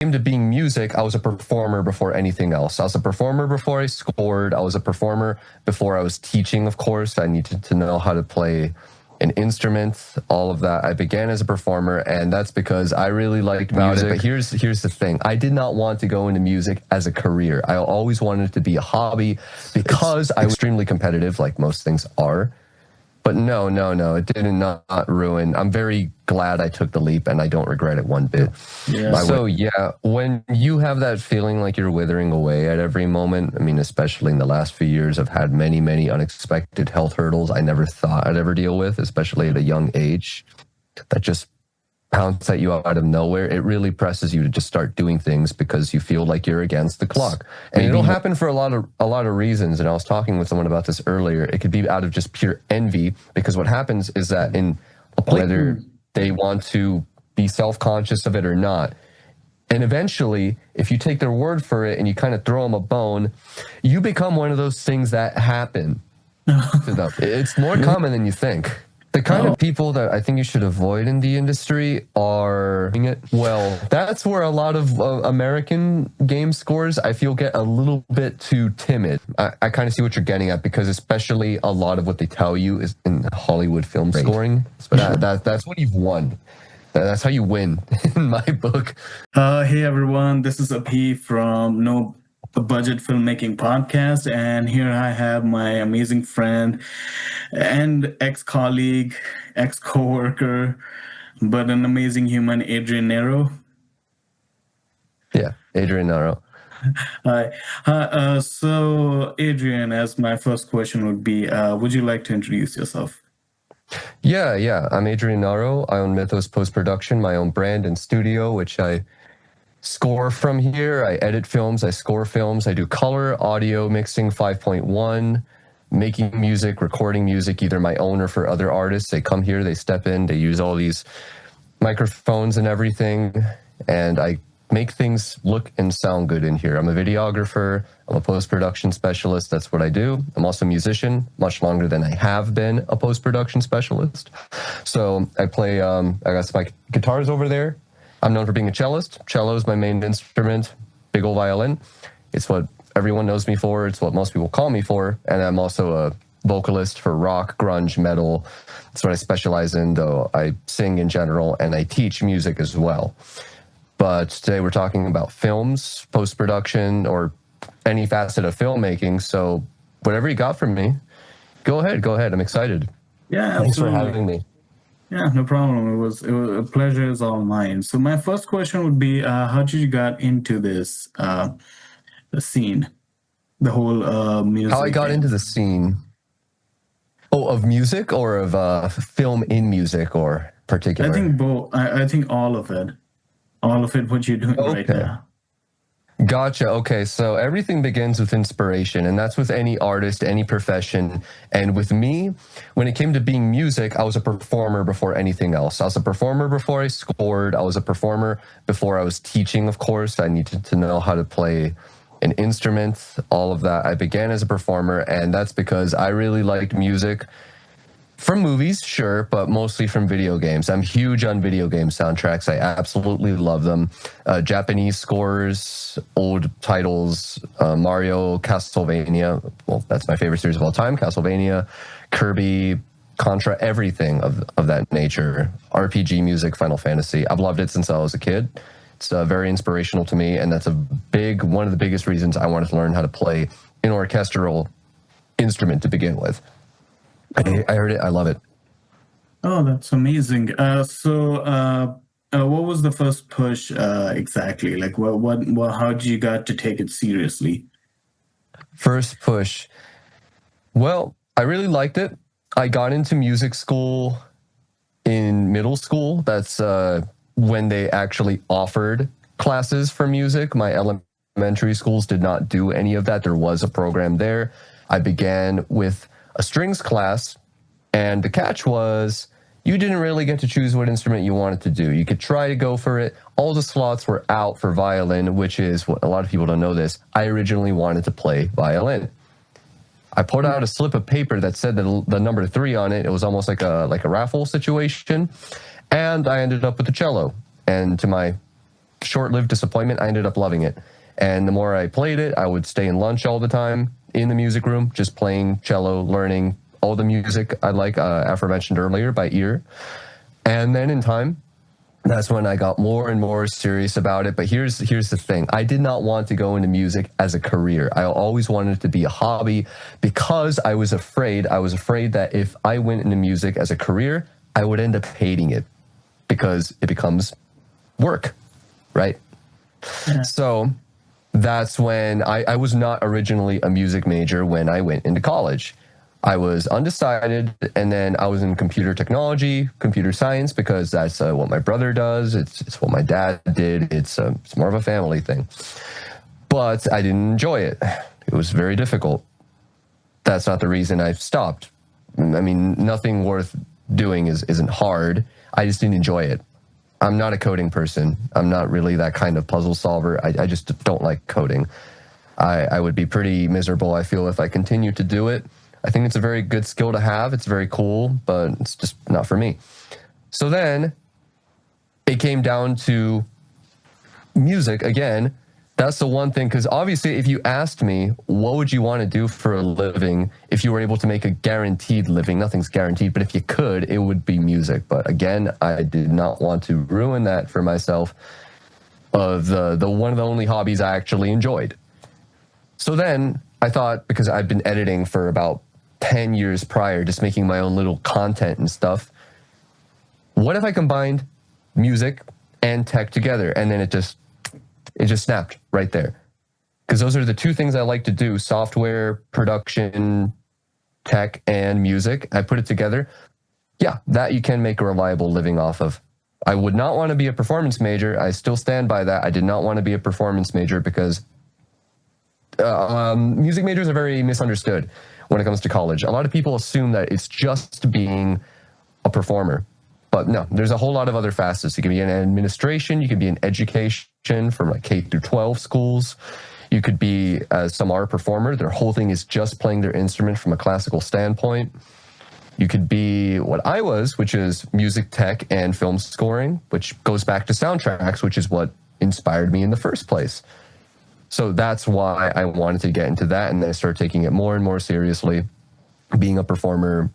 came to being music, I was a performer before anything else. I was a performer before I scored. I was a performer before I was teaching, of course. I needed to know how to play an instrument, all of that. I began as a performer, and that's because I really liked music. But here's the thing. I did not want to go into music as a career. I always wanted it to be a hobby because I was extremely competitive, like most things are. But no, it did not ruin. I'm very glad I took the leap, and I don't regret it one bit. Yeah. So yeah, when you have that feeling like you're withering away at every moment, I mean, especially in the last few years, I've had many, many unexpected health hurdles I never thought I'd ever deal with, especially at a young age, that just pounce at you out of nowhere. It really presses you to just start doing things because you feel like you're against the clock. And it'll happen for a lot of reasons. And I was talking with someone about this earlier. It could be out of just pure envy, because what happens is that in whether they want to be self-conscious of it or not, and eventually, if you take their word for it and you kind of throw them a bone, you become one of those things that happen to them. It's more common than you think. The kind of people that I think you should avoid in the industry are, well, that's where a lot of American game scores, I feel, get a little bit too timid. I kind of see what you're getting at, because especially a lot of what they tell you is in Hollywood film scoring. But that's what you've won. That's how you win in my book. Hey, everyone. This is Abhi from No-Budget Filmmaking podcast. And here I have my amazing friend and ex-colleague, ex-coworker, but an amazing human, Adrian Narro. Yeah, Adrian Narro. Hi. So, Adrian, as my first question would be, would you like to introduce yourself? Yeah. I'm Adrian Narro. I own Mythos Post Production, my own brand and studio, which I score from here. I edit films, I score films, I do color, audio, mixing 5.1, making music, recording music, either my own or for other artists. They come here, they step in, they use all these microphones and everything, and I make things look and sound good in here. I'm a videographer, I'm a post-production specialist, that's what I do. I'm also a musician, much longer than I have been a post-production specialist. So I play, I got my guitars over there. I'm known for being a cellist. Cello is my main instrument, big old violin. It's what everyone knows me for. It's what most people call me for. And I'm also a vocalist for rock, grunge, metal. That's what I specialize in, though I sing in general, and I teach music as well. But today we're talking about films, post-production, or any facet of filmmaking. So whatever you got from me, go ahead. I'm excited. Yeah, thanks for having me. Yeah, no problem. It was a pleasure is all mine. So my first question would be, how did you get into this the scene, the whole music? How I got into the scene? Oh, of music or of film in music or particular? I think both. I think all of it. All of it, what you're doing right now. Gotcha. Okay, so everything begins with inspiration, and that's with any artist, any profession. And with me, when it came to being music, I was a performer before anything else. I was a performer before I scored. I was a performer before I was teaching, of course. I needed to know how to play an instrument, all of that. I began as a performer, and that's because I really liked music. From movies, sure, but mostly from video games. I'm huge on video game soundtracks. I absolutely love them. Japanese scores, old titles, Mario, Castlevania. Well, that's my favorite series of all time. Castlevania, Kirby, Contra, everything of that nature. RPG music, Final Fantasy. I've loved it since I was a kid. It's very inspirational to me, and that's one of the biggest reasons I wanted to learn how to play an orchestral instrument to begin with. I heard it. I love it. Oh, that's amazing. So what was the first push exactly? Like, how did you got to take it seriously? First push. Well, I really liked it. I got into music school in middle school. That's when they actually offered classes for music. My elementary schools did not do any of that. There was a program there. I began with a strings class, and the catch was you didn't really get to choose what instrument you wanted to do. You could try to go for it. All the slots were out for violin, which is what a lot of people don't know this. I originally wanted to play violin. I put out a slip of paper that said the number 3 on it. It was almost like a raffle situation, and I ended up with the cello. And to my short-lived disappointment. I ended up loving it. And the more I played it, I would stay in lunch all the time in the music room, just playing cello, learning all the music I like, aforementioned earlier, by ear. And then in time, that's when I got more and more serious about it. But here's the thing. I did not want to go into music as a career. I always wanted it to be a hobby because I was afraid. I was afraid that if I went into music as a career, I would end up hating it because it becomes work, right? Yeah. So that's when I was not originally a music major when I went into college. I was undecided, and then I was in computer technology, computer science, because that's what my brother does. It's what my dad did. It's more of a family thing. But I didn't enjoy it. It was very difficult. That's not the reason I stopped. I mean, nothing worth doing isn't hard. I just didn't enjoy it. I'm not a coding person. I'm not really that kind of puzzle solver. I just don't like coding. I would be pretty miserable, I feel, if I continued to do it. I think it's a very good skill to have. It's very cool, but it's just not for me. So then it came down to music again. That's the one thing, because obviously if you asked me, what would you want to do for a living if you were able to make a guaranteed living? Nothing's guaranteed, but if you could, it would be music. But again, I did not want to ruin that for myself of the one of the only hobbies I actually enjoyed. So then I thought, because I've been editing for about 10 years prior, just making my own little content and stuff, what if I combined music and tech together? And then it just snapped right there. Because those are the two things I like to do: software, production, tech, and music. I put it together. Yeah, that you can make a reliable living off of. I would not want to be a performance major. I still stand by that. I did not want to be a performance major because music majors are very misunderstood when it comes to college. A lot of people assume that it's just being a performer. But no, there's a whole lot of other facets. You can be in administration, you can be in education from like K through 12 schools. You could be, as some are, a performer. Their whole thing is just playing their instrument from a classical standpoint. You could be what I was, which is music tech and film scoring, which goes back to soundtracks, which is what inspired me in the first place. So that's why I wanted to get into that, and then I started taking it more and more seriously. Being a performer,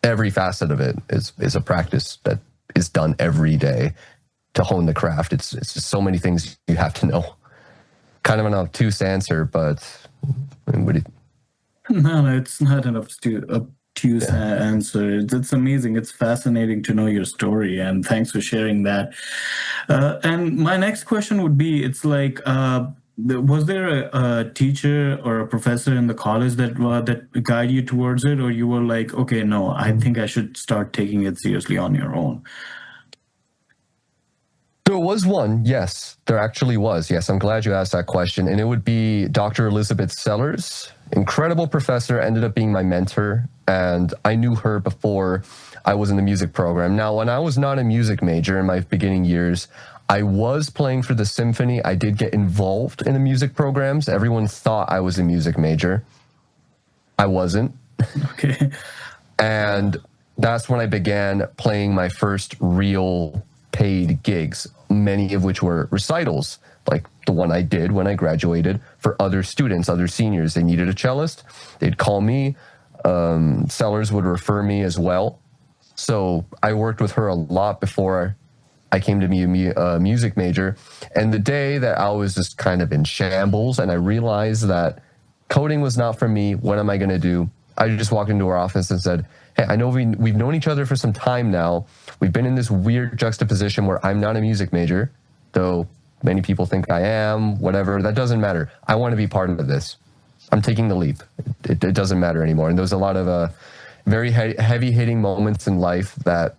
every facet of it is a practice that is done every day to hone the craft. It's just so many things you have to know. Kind of an obtuse answer, but what do you... No, it's not an obtuse answer. It's amazing. It's fascinating to know your story, and thanks for sharing that. And my next question would be, it's like, was there a teacher or a professor in the college that guided you towards it, or you were like, okay, no, I think I should start taking it seriously on your own? There was one, yes. There actually was, yes. I'm glad you asked that question. And it would be Dr. Elizabeth Sellers. Incredible professor, ended up being my mentor. And I knew her before I was in the music program. Now, when I was not a music major in my beginning years, I was playing for the symphony. I did get involved in the music programs. Everyone thought I was a music major. I wasn't. Okay. And that's when I began playing my first real paid gigs, many of which were recitals, like the one I did when I graduated, for other students, other seniors. They needed a cellist. They'd call me. Sellers would refer me as well. So I worked with her a lot before I came to be a music major. And the day that I was just kind of in shambles and I realized that coding was not for me, what am I going to do? I just walked into her office and said, hey, I know we've known each other for some time now. We've been in this weird juxtaposition where I'm not a music major, though many people think I am, whatever. That doesn't matter. I want to be part of this. I'm taking the leap. It doesn't matter anymore. And there was a lot of very heavy-hitting moments in life that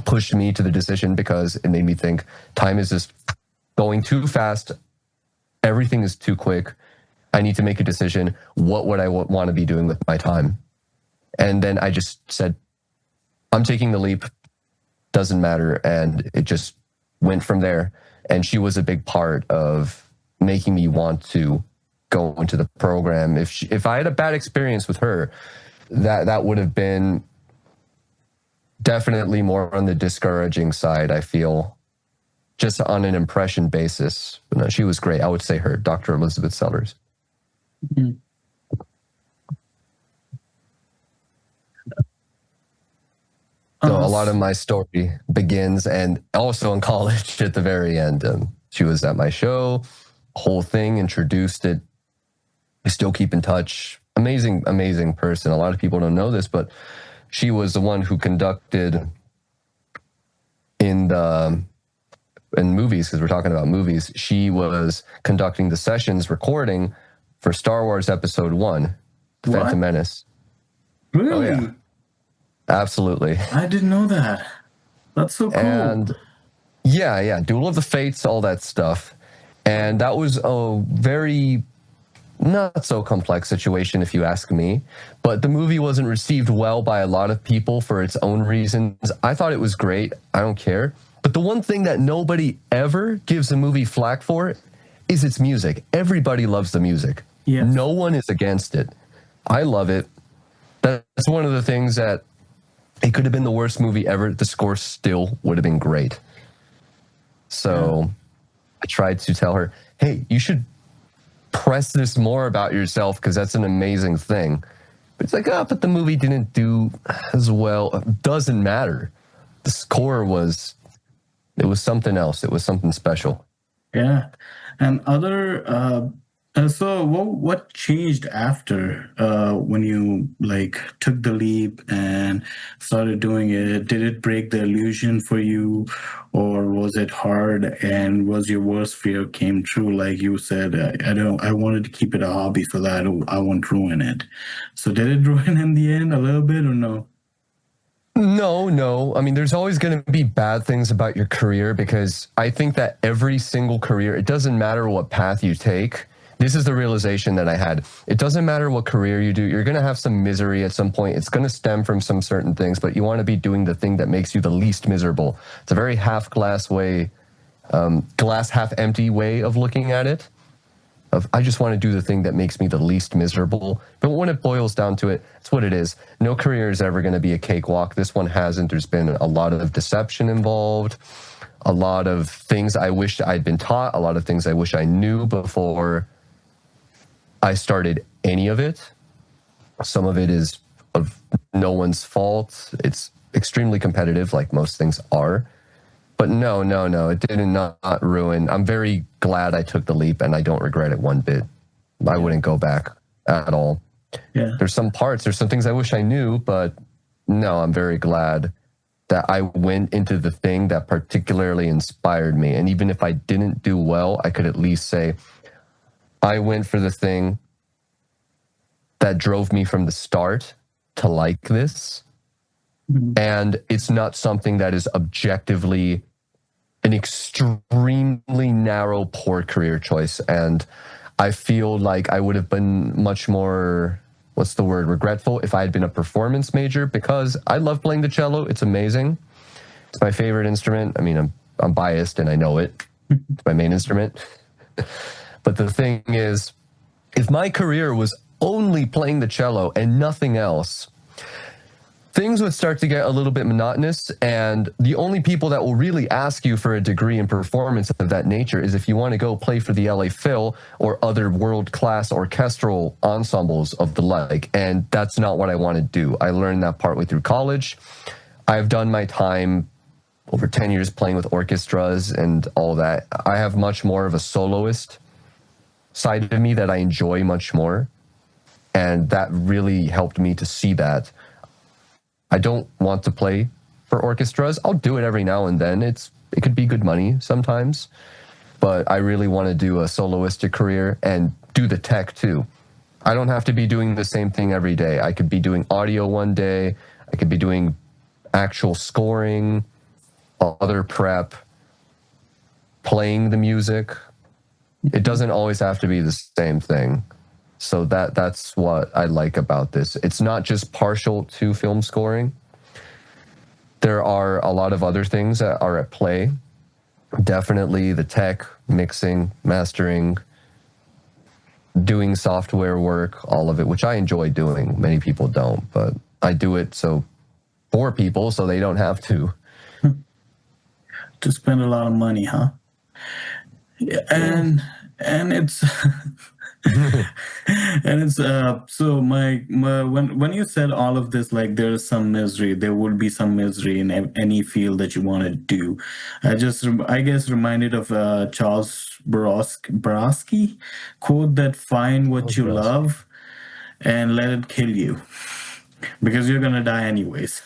pushed me to the decision, because it made me think time is just going too fast. Everything is too quick. I need to make a decision. What would I want to be doing with my time? And then I just said, I'm taking the leap. Doesn't matter. And it just went from there. And she was a big part of making me want to go into the program. If I had a bad experience with her, that would have been definitely more on the discouraging side, I feel. just on an impression basis. But no, she was great. I would say her, Dr. Elizabeth Sellers. Mm-hmm. So a lot of my story begins, and also in college at the very end. She was at my show, whole thing, introduced it. I still keep in touch. Amazing, amazing person. A lot of people don't know this, but she was the one who conducted in movies, because we're talking about movies. She was conducting the sessions recording for Star Wars Episode 1, The Phantom Menace. Really? Oh, yeah. Absolutely. I didn't know that. That's so cool. And yeah, Duel of the Fates, all that stuff. And that was a very not so complex situation, if you ask me. But the movie wasn't received well by a lot of people for its own reasons. I thought it was great. I don't care. But the one thing that nobody ever gives a movie flack for is its music. Everybody loves the music. Yes. No one is against it. I love it. That's one of the things that it could have been the worst movie ever. The score still would have been great. So I tried to tell her, hey, you should press this more about yourself because that's an amazing thing. But it's like, but the movie didn't do as well. It doesn't matter. The score was something else. It was something special. Yeah. And so what changed after when you took the leap and started doing it? Did it break the illusion for you, or was it hard, and was your worst fear came true? Like you said, I wanted to keep it a hobby so that I won't ruin it. So did it ruin in the end a little bit, or no? No. I mean, there's always going to be bad things about your career, because I think that every single career, it doesn't matter what path you take. This is the realization that I had. It doesn't matter what career you do. You're going to have some misery at some point. It's going to stem from some certain things, but you want to be doing the thing that makes you the least miserable. It's a very glass half empty way of looking at it. I just want to do the thing that makes me the least miserable. But when it boils down to it, it's what it is. No career is ever going to be a cakewalk. This one hasn't. There's been a lot of deception involved, a lot of things I wish I'd been taught, a lot of things I wish I knew before I started any of it. Some of it is of no one's fault. It's extremely competitive, like most things are. But no, it did not ruin. I'm very glad I took the leap, and I don't regret it one bit. I wouldn't go back at all. Yeah. There's some things I wish I knew, but no, I'm very glad that I went into the thing that particularly inspired me. And even if I didn't do well, I could at least say, I went for the thing that drove me from the start to like this. Mm-hmm. And it's not something that is objectively an extremely narrow, poor career choice. And I feel like I would have been much more, regretful if I had been a performance major, because I love playing the cello. It's amazing. It's my favorite instrument. I mean, I'm biased and I know it. It's my main instrument. But the thing is, if my career was only playing the cello and nothing else, things would start to get a little bit monotonous, and the only people that will really ask you for a degree in performance of that nature is if you want to go play for the LA Phil or other world-class orchestral ensembles of the like, and that's not what I want to do. I learned that partway through college. I've done my time over 10 years playing with orchestras and all that. I have much more of a soloist side of me that I enjoy much more, and that really helped me to see that. I don't want to play for orchestras. I'll do it every now and then. It could be good money sometimes, but I really want to do a soloistic career and do the tech too. I don't have to be doing the same thing every day. I could be doing audio one day. I could be doing actual scoring, other prep, playing the music. It doesn't always have to be the same thing. So that's what I like about this. It's not just partial to film scoring. There are a lot of other things that are at play. Definitely the tech, mixing, mastering, doing software work, all of it, which I enjoy doing. Many people don't, but I do it for people so they don't have to. to spend a lot of money, huh? Yeah, and it's and it's so my when you said all of this, like there's some misery, there would be some misery in any field that you want to do. I guess reminded of Charles Bukowski quote that find what you love and let it kill you because you're gonna die anyways.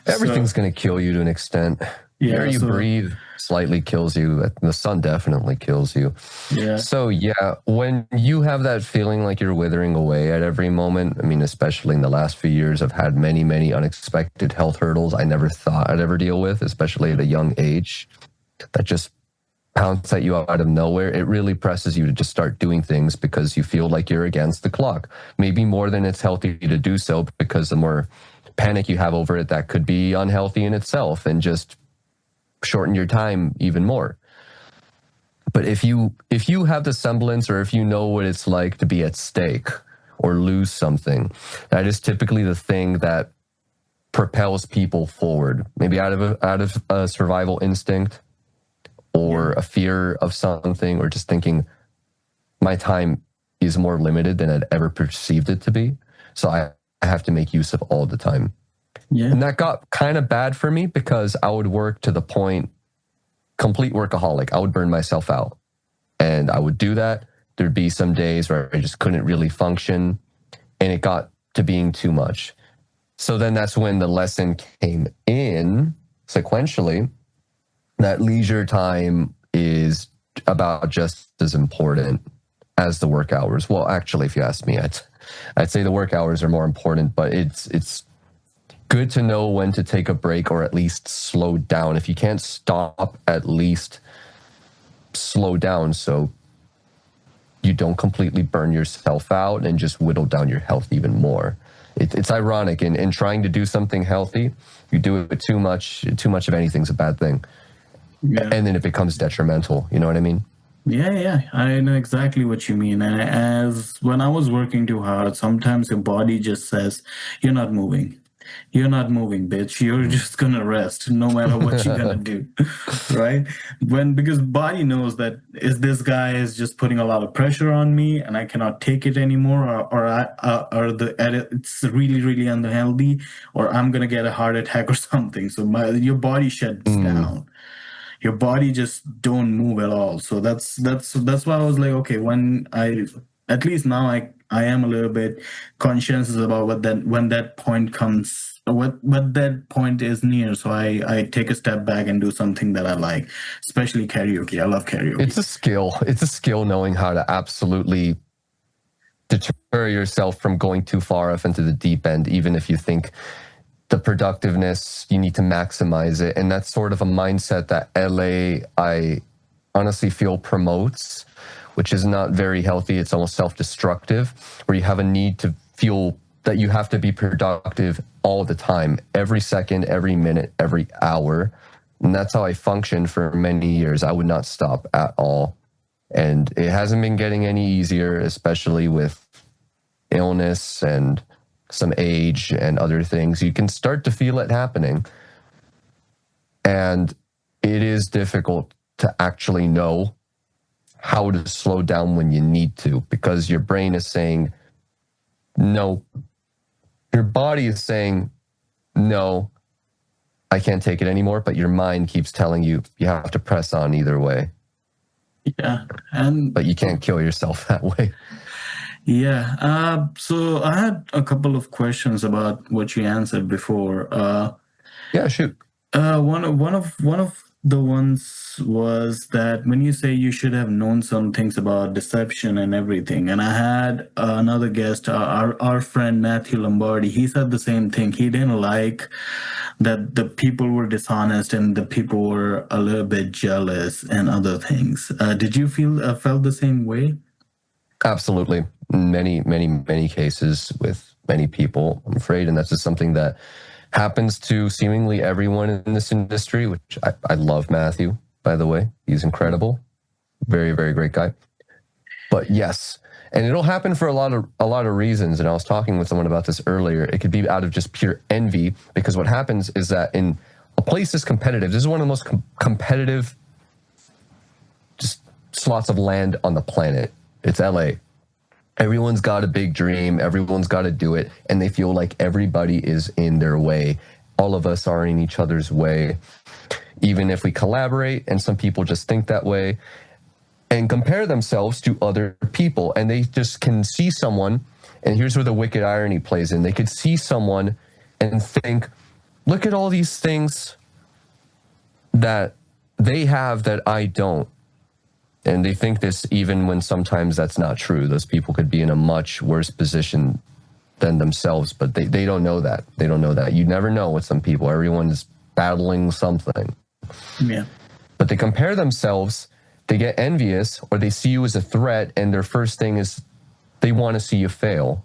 Everything's going to kill you to an extent. Yeah, Air you breathe slightly kills you. The sun definitely kills you. Yeah. So yeah, when you have that feeling like you're withering away at every moment, I mean, especially in the last few years, I've had many, many unexpected health hurdles I never thought I'd ever deal with, especially at a young age, that just pounce at you out of nowhere. It really presses you to just start doing things because you feel like you're against the clock. Maybe more than it's healthy to do so, because the more panic you have over it, that could be unhealthy in itself and just shorten your time even more. But if you have the semblance, or if you know what it's like to be at stake or lose something, that is typically the thing that propels people forward, maybe out of a survival instinct or a fear of something, or just thinking my time is more limited than I'd ever perceived it to be. So I have to make use of all the time. Yeah. And that got kind of bad for me because I would work to the point, complete workaholic. I would burn myself out. And I would do that. There'd be some days where I just couldn't really function, and it got to being too much. So then that's when the lesson came in sequentially, that leisure time is about just as important as the work hours. Well, actually, if you ask me, I'd say the work hours are more important, but it's good to know when to take a break, or at least slow down. If you can't stop, at least slow down so you don't completely burn yourself out and just whittle down your health even more. It's ironic. In trying to do something healthy, you do it too much of anything's a bad thing. Yeah. And then it becomes detrimental. You know what I mean? Yeah, I know exactly what you mean. And as when I was working too hard, sometimes your body just says, you're not moving. You're not moving, bitch. You're just gonna rest no matter what you're gonna do. Right? Because body knows that this guy is just putting a lot of pressure on me and I cannot take it anymore, or it's really, really unhealthy, or I'm gonna get a heart attack or something. So your body shuts down. Your body just don't move at all. So that's why I was like, okay, at least now I am a little bit conscientious about when that point comes, what that point is near. So I take a step back and do something that I like, especially karaoke. I love karaoke. It's a skill. It's a skill knowing how to absolutely deter yourself from going too far off into the deep end, even if you think the productiveness, you need to maximize it. And that's sort of a mindset that LA, I honestly feel, promotes, which is not very healthy. It's almost self-destructive, where you have a need to feel that you have to be productive all the time, every second, every minute, every hour. And that's how I functioned for many years. I would not stop at all. And it hasn't been getting any easier, especially with illness and some age and other things. You can start to feel it happening. And it is difficult to actually know how to slow down when you need to, because your brain is saying no. Your body is saying no, I can't take it anymore, but your mind keeps telling you you have to press on either way. Yeah. But you can't kill yourself that way. Yeah. So I had a couple of questions about what you answered before. Yeah, shoot. One of the ones was that when you say you should have known some things about deception and everything, and I had another guest, our friend Matthew Lombardi. He said the same thing. He didn't like that the people were dishonest and the people were a little bit jealous and other things. Did you felt the same way? Absolutely. Many cases with many people, I'm afraid. And that's just something that happens to seemingly everyone in this industry, which I love Matthew, by the way. He's incredible. Very, very great guy. But yes, and it'll happen for a lot of reasons. And I was talking with someone about this earlier. It could be out of just pure envy, because what happens is that in a place is competitive. This is one of the most competitive just slots of land on the planet. It's LA. Everyone's got a big dream. Everyone's got to do it. And they feel like everybody is in their way. All of us are in each other's way, even if we collaborate. And some people just think that way and compare themselves to other people. And they just can see someone. And here's where the wicked irony plays in. They could see someone and think, look at all these things that they have that I don't. And they think this even when sometimes that's not true. Those people could be in a much worse position than themselves, but they don't know that. They don't know that. You never know with some people. Everyone's battling something. Yeah. But they compare themselves, they get envious, or they see you as a threat, and their first thing is they want to see you fail.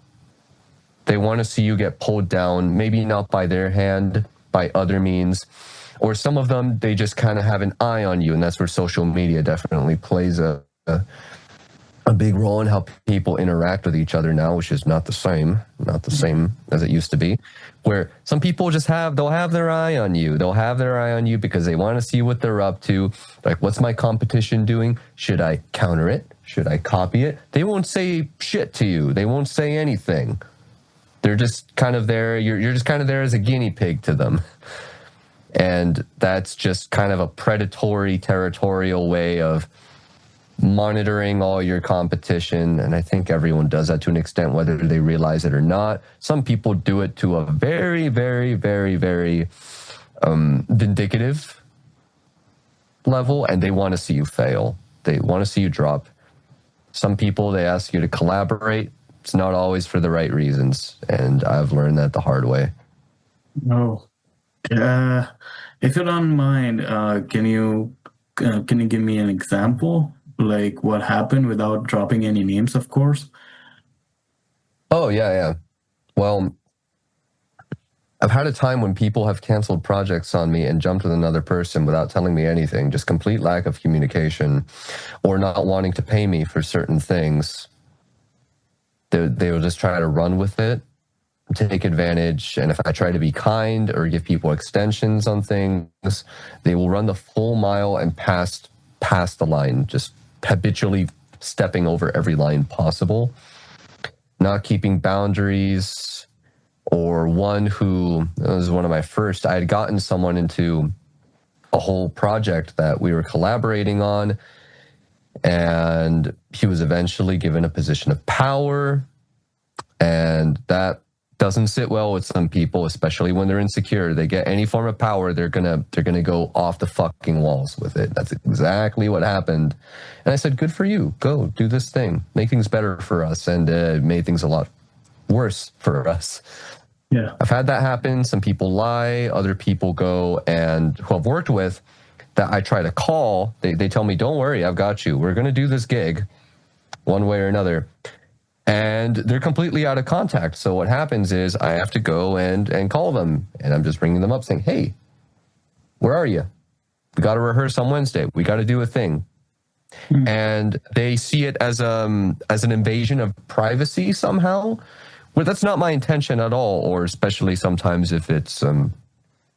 They want to see you get pulled down, maybe not by their hand, by other means. Or some of them, they just kind of have an eye on you, and that's where social media definitely plays a big role in how people interact with each other now, which is not the same as it used to be, where some people they'll have their eye on you. They'll have their eye on you because they want to see what they're up to. Like, what's my competition doing? Should I counter it? Should I copy it? They won't say shit to you. They won't say anything. They're just kind of there. You're just kind of there as a guinea pig to them. And that's just kind of a predatory, territorial way of monitoring all your competition. And I think everyone does that to an extent, whether they realize it or not. Some people do it to a very, very, very, very vindicative level, and they want to see you fail. They want to see you drop. Some people, they ask you to collaborate. It's not always for the right reasons. And I've learned that the hard way. No. If you don't mind, can you give me an example, like what happened, without dropping any names, of course? Oh, yeah. Well, I've had a time when people have canceled projects on me and jumped with another person without telling me anything, just complete lack of communication, or not wanting to pay me for certain things. They will just try to run with it, take advantage. And if I try to be kind or give people extensions on things, they will run the full mile and pass the line, just habitually stepping over every line possible, not keeping boundaries. Or one who, this was one of my first, I had gotten someone into a whole project that we were collaborating on, and he was eventually given a position of power, and that doesn't sit well with some people, especially when they're insecure. They get any form of power, they're gonna go off the fucking walls with it. That's exactly what happened. And I said, good for you. Go do this thing. Make things better for us. And it made things a lot worse for us. Yeah. I've had that happen. Some people lie. Other people go, and who I've worked with that I try to call, they tell me, don't worry, I've got you. We're going to do this gig one way or another. And they're completely out of contact. So what happens is I have to go and call them. And I'm just ringing them up saying, hey, where are you? We got to rehearse on Wednesday. We got to do a thing. Mm-hmm. And they see it as an invasion of privacy somehow. Well, that's not my intention at all. Or especially sometimes if it's,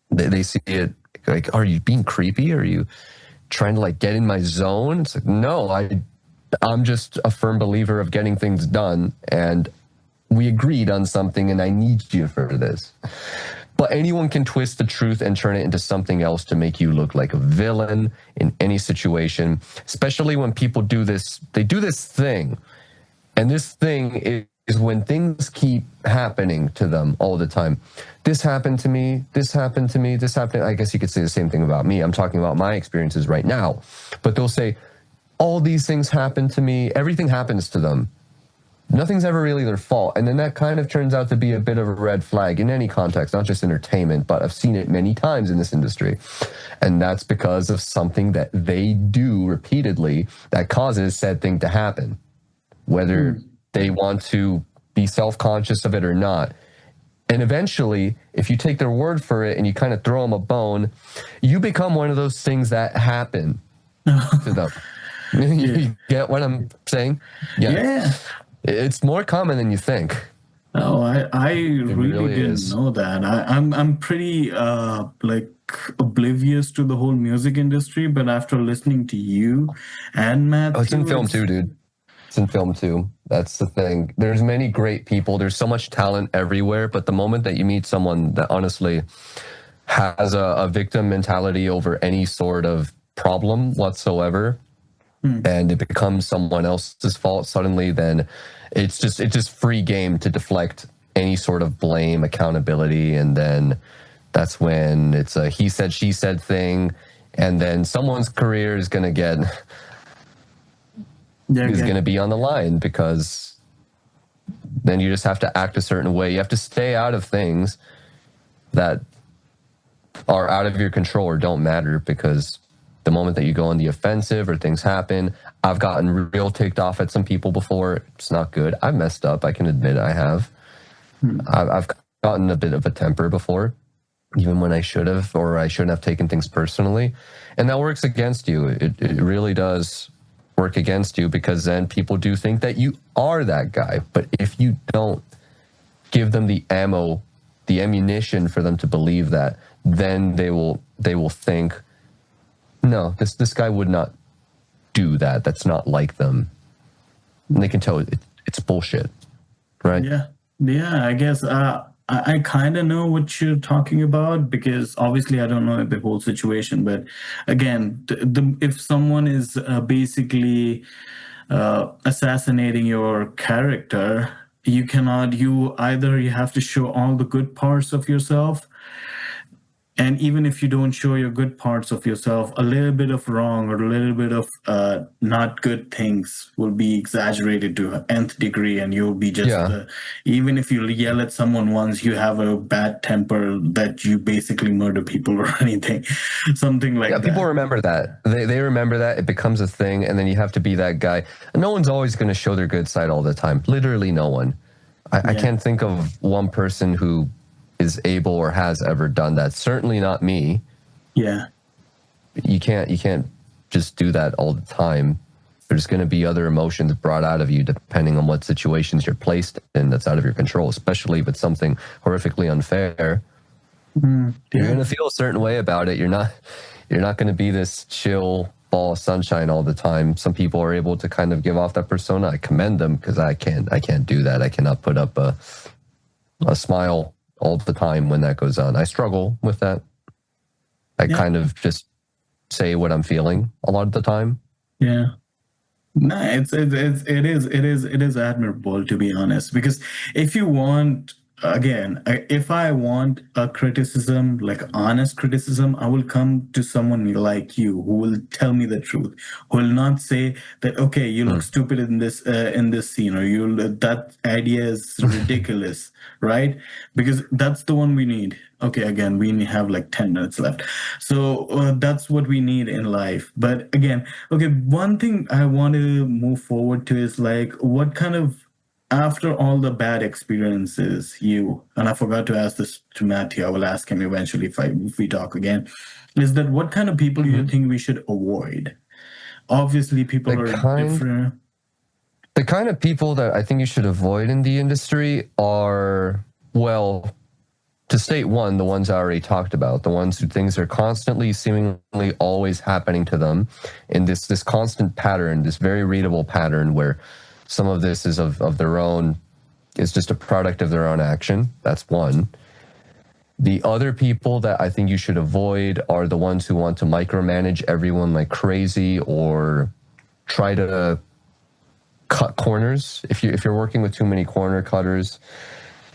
they see it like, are you being creepy? Are you trying to like get in my zone? It's like, no, I'm just a firm believer of getting things done, and we agreed on something, and I need you for this. But anyone can twist the truth and turn it into something else to make you look like a villain in any situation, especially when people do this. They do this thing, and this thing is when things keep happening to them all the time. This happened to me, this happened to me, this happened. I guess you could say the same thing about me. I'm talking about my experiences right now. But they'll say, all these things happen to me. Everything happens to them. Nothing's ever really their fault. And then that kind of turns out to be a bit of a red flag in any context, not just entertainment, but I've seen it many times in this industry. And that's because of something that they do repeatedly that causes said thing to happen, whether they want to be self-conscious of it or not. And eventually, if you take their word for it and you kind of throw them a bone, you become one of those things that happen to them. You get what I'm saying? Yeah. It's more common than you think. Oh, I It really really didn't is. know that. I'm pretty like oblivious to the whole music industry, but after listening to you and Oh, it's in Matthew, film it's too, dude. It's in film too. That's the thing. There's many great people. There's so much talent everywhere, but the moment that you meet someone that honestly has a victim mentality over any sort of problem whatsoever, hmm, and it becomes someone else's fault suddenly, then it's just free game to deflect any sort of blame, accountability, and then that's when it's a he said she said thing, and then someone's career yeah, is get going to be on the line because then you just have to act a certain way. You have to stay out of things that are out of your control or don't matter, because the moment that you go on the offensive or things happen, I've gotten real ticked off at some people before. It's not good. I've messed up. I can admit I have. hmm, I've gotten a bit of a temper before, even when I should have, or I shouldn't have taken things personally. And that works against you. It really does work against you, because then people do think that you are that guy. But if you don't give them the ammo, the ammunition for them to believe that, then they will think, no, this guy would not do that. That's not like them. And they can tell it's bullshit, right? yeah, yeah. I guess I kind of know what you're talking about because obviously I don't know the whole situation, but again, if someone is basically assassinating your character, you cannot. You either you have to show all the good parts of yourself, and even if you don't show your good parts of yourself, a little bit of wrong or a little bit of not good things will be exaggerated to an nth degree, and you'll be just Yeah. even if you yell at someone once, you have a bad temper that you basically murder people or anything, something Yeah, like people that. remember that. They remember that. It becomes a thing, and then you have to be that guy. And no one's always going to show their good side all the time. Literally, no one. I Yeah, can't think of one person who is able or has ever done that. Certainly not me. yeah, You can't just do that all the time. There's going to be other emotions brought out of you depending on what situations you're placed in that's out of your control, especially if it's something horrifically unfair. mm, You're yeah, going to feel a certain way about it. You're not going to be this chill ball of sunshine all the time. Some people are able to kind of give off that persona. I commend them, because I can't do that. I cannot put up a smile all the time when that goes on. I struggle with that. I yeah, kind of just say what I'm feeling a lot of the time. yeah. No, it is admirable, to be honest, because if you want, again, if I want a criticism, like honest criticism, I will come to someone like you who will tell me the truth, who will not say that, okay, you look Hmm. stupid in this scene, or you that idea is ridiculous, right? Because that's the one we need. Okay, again, we only have like 10 minutes left. So that's what we need in life. But again, okay, one thing I want to move forward to is like, what kind of, after all the bad experiences, you, and I forgot to ask this to Matthew, I will ask him eventually if we talk again, is that what kind of people do you Hmm. think we should avoid? Obviously, people The are kind different. the kind of people that I think you should avoid in the industry are, well, to state one, the ones I already talked about, the ones who things are constantly, seemingly always happening to them in this constant pattern, this very readable pattern where some of this is of their own, is just a product of their own action. That's one. The other people that I think you should avoid are the ones who want to micromanage everyone like crazy, or try to cut corners. If you're working with too many corner cutters,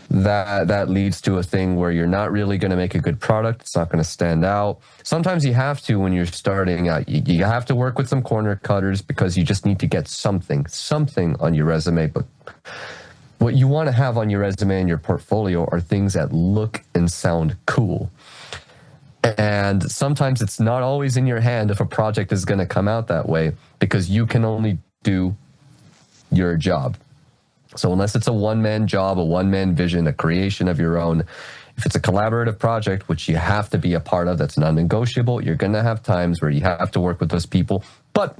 that leads to a thing where you're not really going to make a good product. It's not going to stand out. Sometimes you have to, when you're starting out, you have to work with some corner cutters because you just need to get something on your resume. But what you want to have on your resume and your portfolio are things that look and sound cool. And sometimes it's not always in your hand if a project is going to come out that way, because you can only do your job. So unless it's a one-man job, a one-man vision, a creation of your own, if it's a collaborative project, which you have to be a part of, that's non-negotiable, you're going to have times where you have to work with those people. But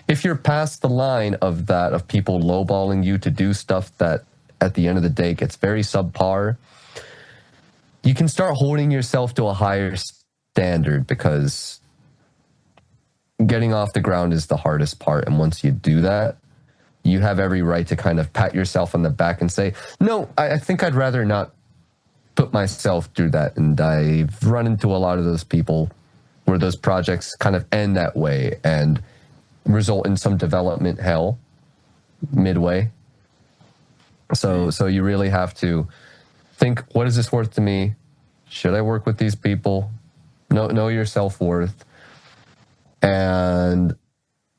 if you're past the line of that, of people lowballing you to do stuff that at the end of the day gets very subpar, you can start holding yourself to a higher standard, because getting off the ground is the hardest part. And once you do that, you have every right to kind of pat yourself on the back and say, no, I think I'd rather not put myself through that. And I've run into a lot of those people where those projects kind of end that way and result in some development hell midway. So you really have to think, what is this worth to me? Should I work with these people? Know your self-worth. And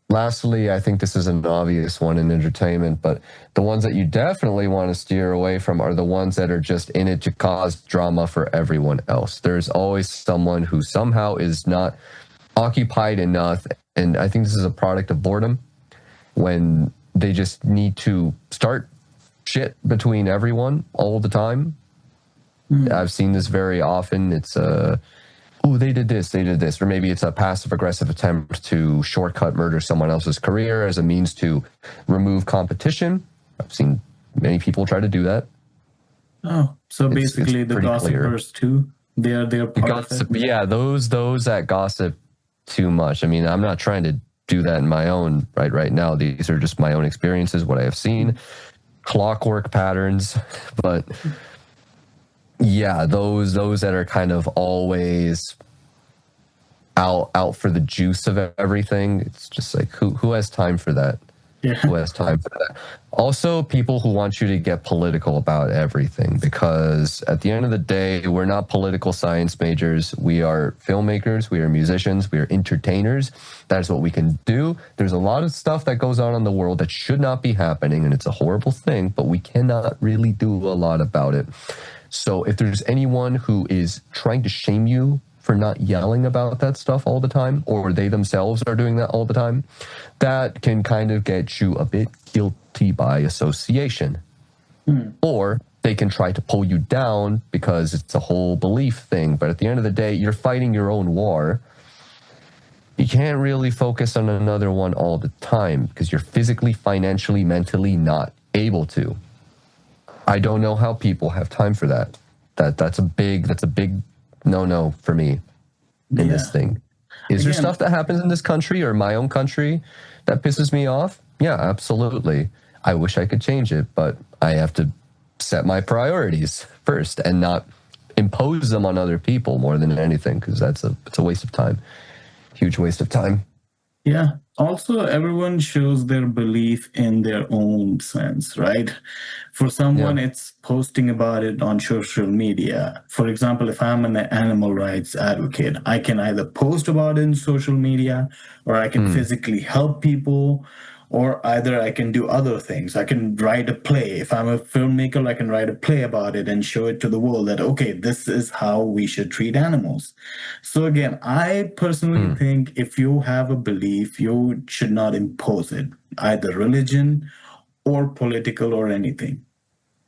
lastly, I think this is an obvious one in entertainment, but the ones that you definitely want to steer away from are the ones that are just in it to cause drama for everyone else. There's always someone who somehow is not occupied enough, and I think this is a product of boredom, when they just need to start shit between everyone all the time. I've seen this very often. It's oh, they did this, or maybe it's a passive-aggressive attempt to shortcut murder someone else's career as a means to remove competition. I've seen many people try to do that. Oh, so basically the gossipers too, they're part of it. Yeah, those that gossip too much. I mean, I'm not trying to do that in my own right now. These are just my own experiences, what I have seen, clockwork patterns, but yeah, those that are kind of always out for the juice of everything. It's just like, who has time for that? Yeah. Who has time for that? Also, people who want you to get political about everything, because at the end of the day, we're not political science majors. We are filmmakers, we are musicians, we are entertainers. That's what we can do. There's a lot of stuff that goes on in the world that should not be happening, and it's a horrible thing, but we cannot really do a lot about it. So if there's anyone who is trying to shame you for not yelling about that stuff all the time, or they themselves are doing that all the time, that can kind of get you a bit guilty by association. Or they can try to pull you down because it's a whole belief thing. But at the end of the day, you're fighting your own war. You can't really focus on another one all the time because you're physically, financially, mentally not able to. I don't know how people have time for that. That's a big no for me in this thing. Is there stuff that happens in this country or my own country that pisses me off? Yeah, absolutely. I wish I could change it, but I have to set my priorities first and not impose them on other people more than anything, because it's a waste of time. Huge waste of time. Yeah. Also, everyone shows their belief in their own sense, right? For someone, it's posting about it on social media. For example, if I'm an animal rights advocate, I can either post about it in social media, or I can physically help people, or either I can do other things. I can write a play. If I'm a filmmaker, I can write a play about it and show it to the world that, okay, this is how we should treat animals. So again, I personally think if you have a belief, you should not impose it, either religion or political or anything.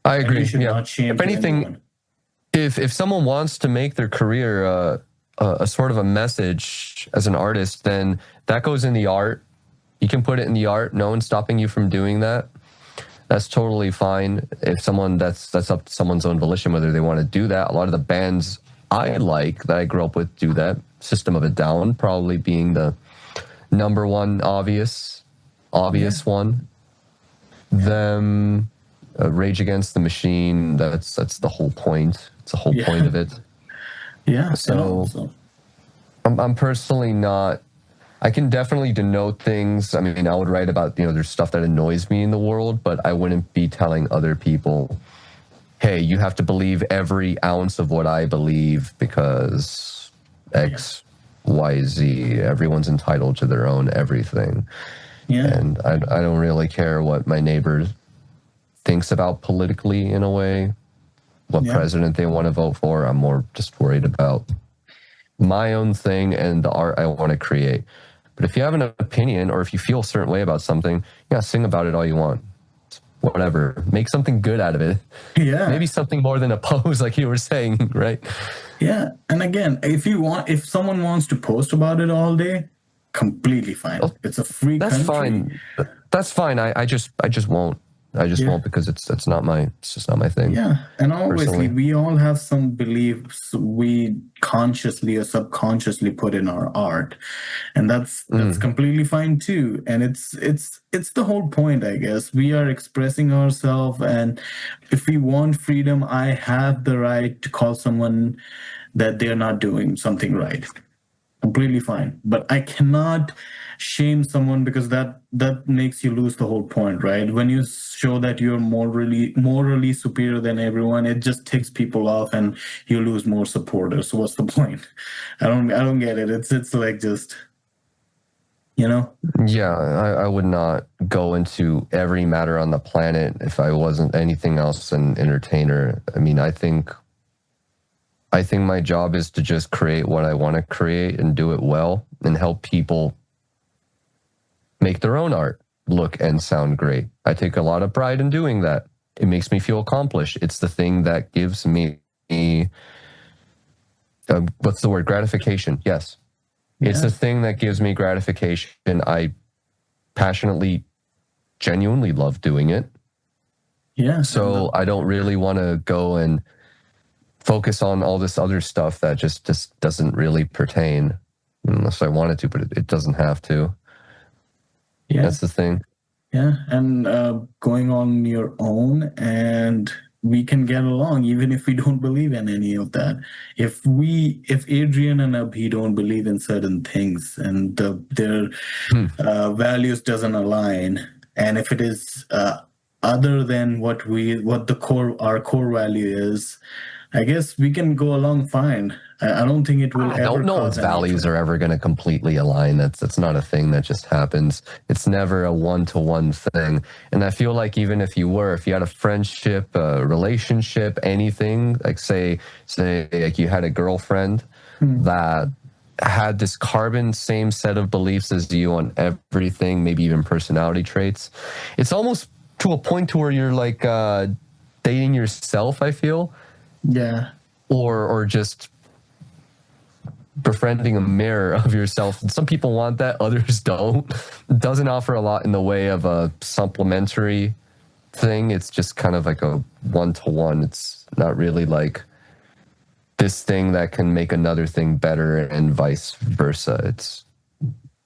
I agree. You should not shame if anything, anyone. if someone wants to make their career a sort of a message as an artist, then that goes in the art. You can put it in the art. No one's stopping you from doing that. That's totally fine. If someone, that's up to someone's own volition, whether they want to do that. A lot of the bands I like that I grew up with do that. System of a Down probably being the number one obvious one. Them, Rage Against the Machine. That's the whole point. It's the whole point of it. Yeah. So I'm personally not. I can definitely denote things. I mean, I would write about, there's stuff that annoys me in the world, but I wouldn't be telling other people, hey, you have to believe every ounce of what I believe because X, Y, Z. Everyone's entitled to their own everything. Yeah. And I don't really care what my neighbor thinks about politically, in a way, what president they want to vote for. I'm more just worried about my own thing and the art I want to create. But if you have an opinion, or if you feel a certain way about something, sing about it all you want. Whatever. Make something good out of it. Yeah. Maybe something more than a pose, like you were saying, right? Yeah. And again, if someone wants to post about it all day, completely fine. It's a free country. Fine. That's fine. I just won't. I just Yeah. won't because it's just not my thing. Yeah, and obviously personally. we all have some beliefs we consciously or subconsciously put in our art, and that's completely fine too. And it's the whole point, I guess. We are expressing ourselves, and if we want freedom, I have the right to call someone that they're not doing something right. Completely fine, but I cannot shame someone because that makes you lose the whole point, right? When you show that you're morally superior than everyone, it just takes people off and you lose more supporters. So what's the point? I don't get it. It's like, just, Yeah, I would not go into every matter on the planet if I wasn't anything else than entertainer. I mean, I think my job is to just create what I want to create and do it well and help people make their own art look and sound great. I take a lot of pride in doing that. It makes me feel accomplished. It's the thing that gives me, what's the word? Gratification. Yes. Yeah. It's the thing that gives me gratification. I passionately, genuinely love doing it. Yeah. So I don't really want to go and focus on all this other stuff that just doesn't really pertain, unless I wanted to, but it doesn't have to. Yeah, that's the thing. Yeah, and going on your own, and we can get along even if we don't believe in any of that. If Adrian and Abhi don't believe in certain things and their values doesn't align, and if it is other than what our core value is, I guess we can go along fine. I don't think it will ever. I don't know if values are ever going to completely align. That's not a thing that just happens. It's never a one-to-one thing. And I feel like even if you had a friendship, a relationship, anything, like say like you had a girlfriend that had this same set of beliefs as you on everything, maybe even personality traits, it's almost to a point to where you're like dating yourself, I feel. Yeah. Or just befriending a mirror of yourself. And some people want that, others don't. It doesn't offer a lot in the way of a supplementary thing. It's just kind of like a one-to-one. It's not really like this thing that can make another thing better and vice versa. It's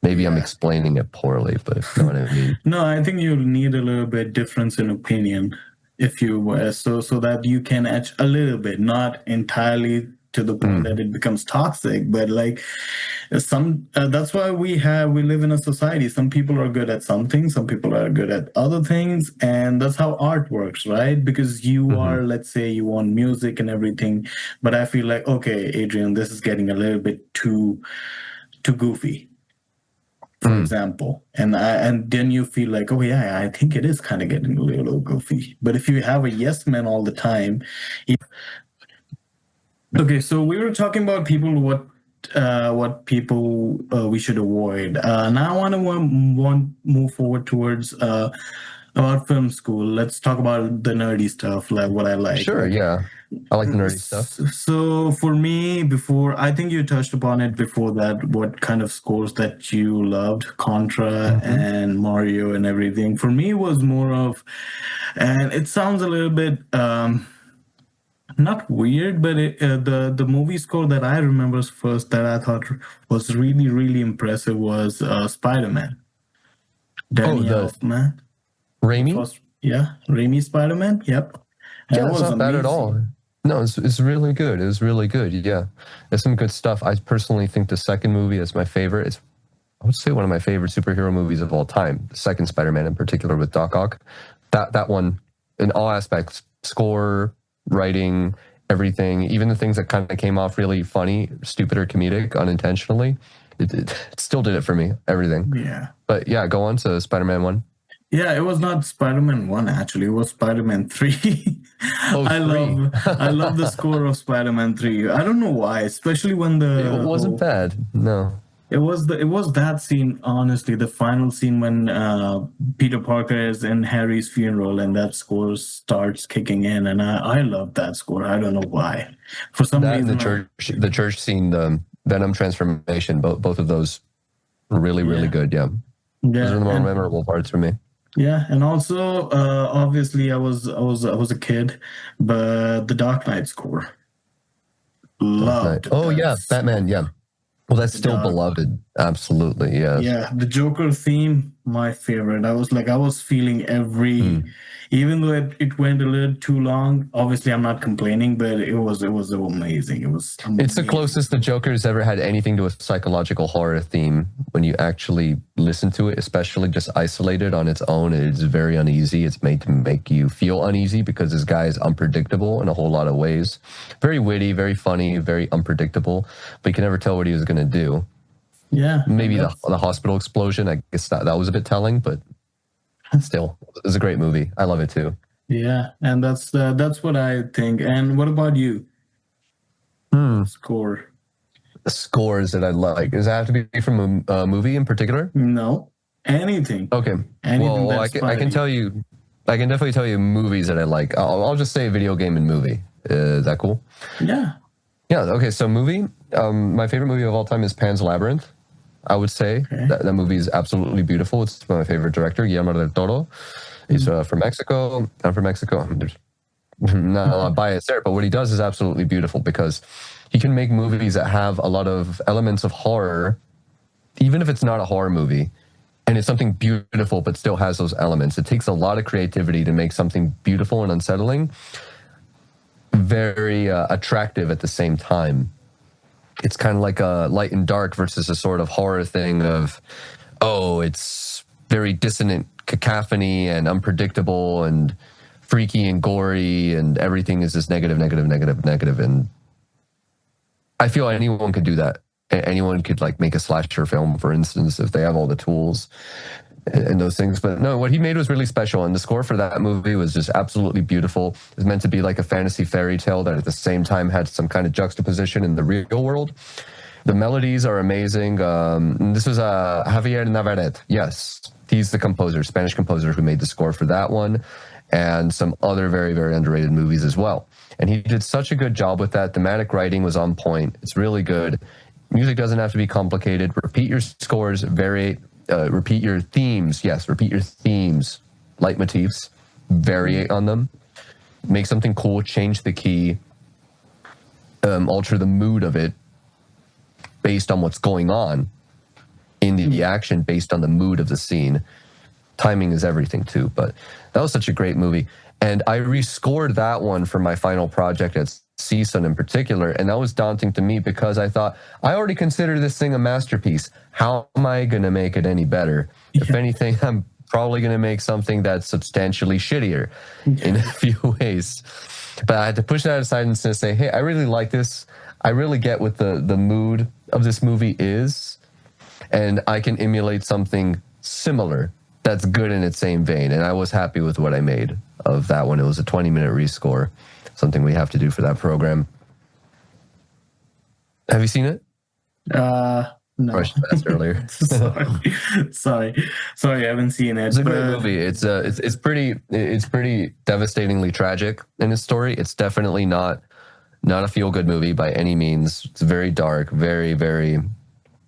maybe I'm explaining it poorly, but you know what I mean. No, I think you need a little bit difference in opinion. If you so that you can edge a little bit, not entirely to the point that it becomes toxic, but like that's why we live in a society. Some people are good at some things, some people are good at other things, and that's how art works, right? Because you are, let's say you want music and everything, but I feel like, okay, Adrian, this is getting a little bit too goofy, for example, and then you feel like, oh yeah, I think it is kind of getting a little goofy. But if you have a yes man all the time, okay. So we were talking about people, what people we should avoid. Now I want to move forward towards about film school. Let's talk about the nerdy stuff, like what I like. Sure, yeah. I like the nerdy stuff. So for me, I think you touched upon it before that, what kind of scores that you loved, Contra and Mario and everything. For me, it was more of, and it sounds a little bit not weird, but the movie score that I remember first that I thought was really, really impressive was Spider-Man. Danny Elfman. Raimi? Yeah, Raimi Spider-Man. Yep. Yeah, it's not bad at all. No, it's really good. It was really good. Yeah, there's some good stuff. I personally think the second movie is my favorite. I would say one of my favorite superhero movies of all time. The second Spider-Man in particular with Doc Ock. That one, in all aspects, score, writing, everything, even the things that kind of came off really funny, stupid or comedic unintentionally, it still did it for me. Everything. Yeah. But yeah, go on to Spider-Man 1. Yeah, it was not Spider-Man 1, actually. It was Spider-Man 3. Oh, I love the score of Spider-Man 3. I don't know why, especially when it wasn't bad. No. It was that scene, honestly, the final scene when Peter Parker is in Harry's funeral and that score starts kicking in, and I love that score. I don't know why. For some reason, the church scene, the Venom transformation, both of those were really, really good. Yeah. Those are the more memorable parts for me. Yeah, and also obviously I was a kid, but the Dark Knight score, Dark Knight. loved Oh that yeah, Batman. score. Yeah. Well, that's The still Dark, beloved. Absolutely, yes. yeah, the Joker theme, my favorite. I was feeling every, Hmm. even though it went a little too long. Obviously, I'm not complaining, but it was amazing. It was It's the amazing closest the score. Joker's ever had anything to a psychological horror theme. When you actually listen to it, especially just isolated on its own, it's very uneasy. It's made to make you feel uneasy because this guy is unpredictable in a whole lot of ways. Very witty, very funny, very unpredictable, but you can never tell what he was going to do. Yeah, and Maybe that's the hospital explosion, I guess that was a bit telling, but still, it was a great movie. I love it too. yeah, and that's what I think. And what about you? Hmm. Score? Scores that I like. Does it have to be from a movie in particular? No, anything, Okay. anything Well, that I inspired can you. tell you, I can definitely tell you movies that I like. I'll just say video game and movie. Is that cool? Yeah. Yeah. Okay. So movie. My favorite movie of all time is Pan's Labyrinth. I would say Okay. that movie is absolutely beautiful. It's my favorite director, Guillermo del Toro. He's from Mexico. I'm from Mexico. There's not a lot of bias there, but what he does is absolutely beautiful because he can make movies that have a lot of elements of horror, even if it's not a horror movie, and it's something beautiful but still has those elements. It takes a lot of creativity to make something beautiful and unsettling very attractive at the same time. It's kind of like a light and dark versus a sort of horror thing of, oh, it's very dissonant cacophony and unpredictable and freaky and gory and everything is just negative, negative, negative, negative. And I feel anyone could do that. Anyone could like make a slasher film, for instance, if they have all the tools and those things. But no, what he made was really special. And the score for that movie was just absolutely beautiful. It was meant to be like a fantasy fairy tale that at the same time had some kind of juxtaposition in the real world. The melodies are amazing. This was Javier Navarrete. Yes, he's the composer, Spanish composer who made the score for that one and some other very, very underrated movies as well. And he did such a good job with that. Thematic writing was on point. It's really good. Music doesn't have to be complicated. Repeat your scores, repeat your themes. Yes, repeat your themes, leitmotifs, variate on them, make something cool, change the key, alter the mood of it based on what's going on in the action, based on the mood of the scene. Timing is everything too, but that was such a great movie. And I rescored that one for my final project at CSUN in particular, and that was daunting to me because I thought, I already consider this thing a masterpiece. How am I going to make it any better? If anything, I'm probably going to make something that's substantially shittier in a few ways. But I had to push that aside and say, hey, I really like this. I really get what the mood of this movie is, and I can emulate something similar that's good in its same vein. And I was happy with what I made of that one. It was a 20-minute rescore, something we have to do for that program. Have you seen it? No. I should have asked earlier. Sorry, I haven't seen it. It's a great movie. It's pretty devastatingly tragic in its story. It's definitely not a feel-good movie by any means. It's very dark, very, very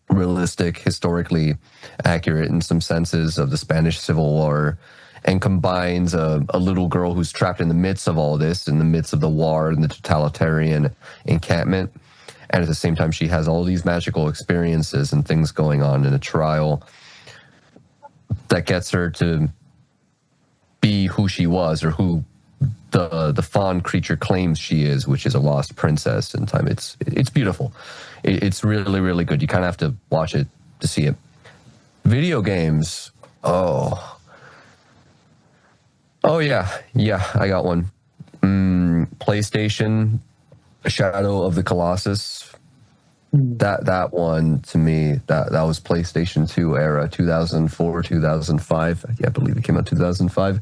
realistic, historically accurate in some senses of the Spanish Civil War, and combines a little girl who's trapped in the midst of all this, in the midst of the war and the totalitarian encampment. And at the same time, she has all these magical experiences and things going on in a trial that gets her to be who she was, or who the fawn creature claims she is, which is a lost princess in time. It's beautiful. It's really, really good. You kind of have to watch it to see it. Video games. Oh yeah, I got one. PlayStation, Shadow of the Colossus. That one, to me, that was PlayStation 2 era, 2004, 2005. Yeah, I believe it came out 2005.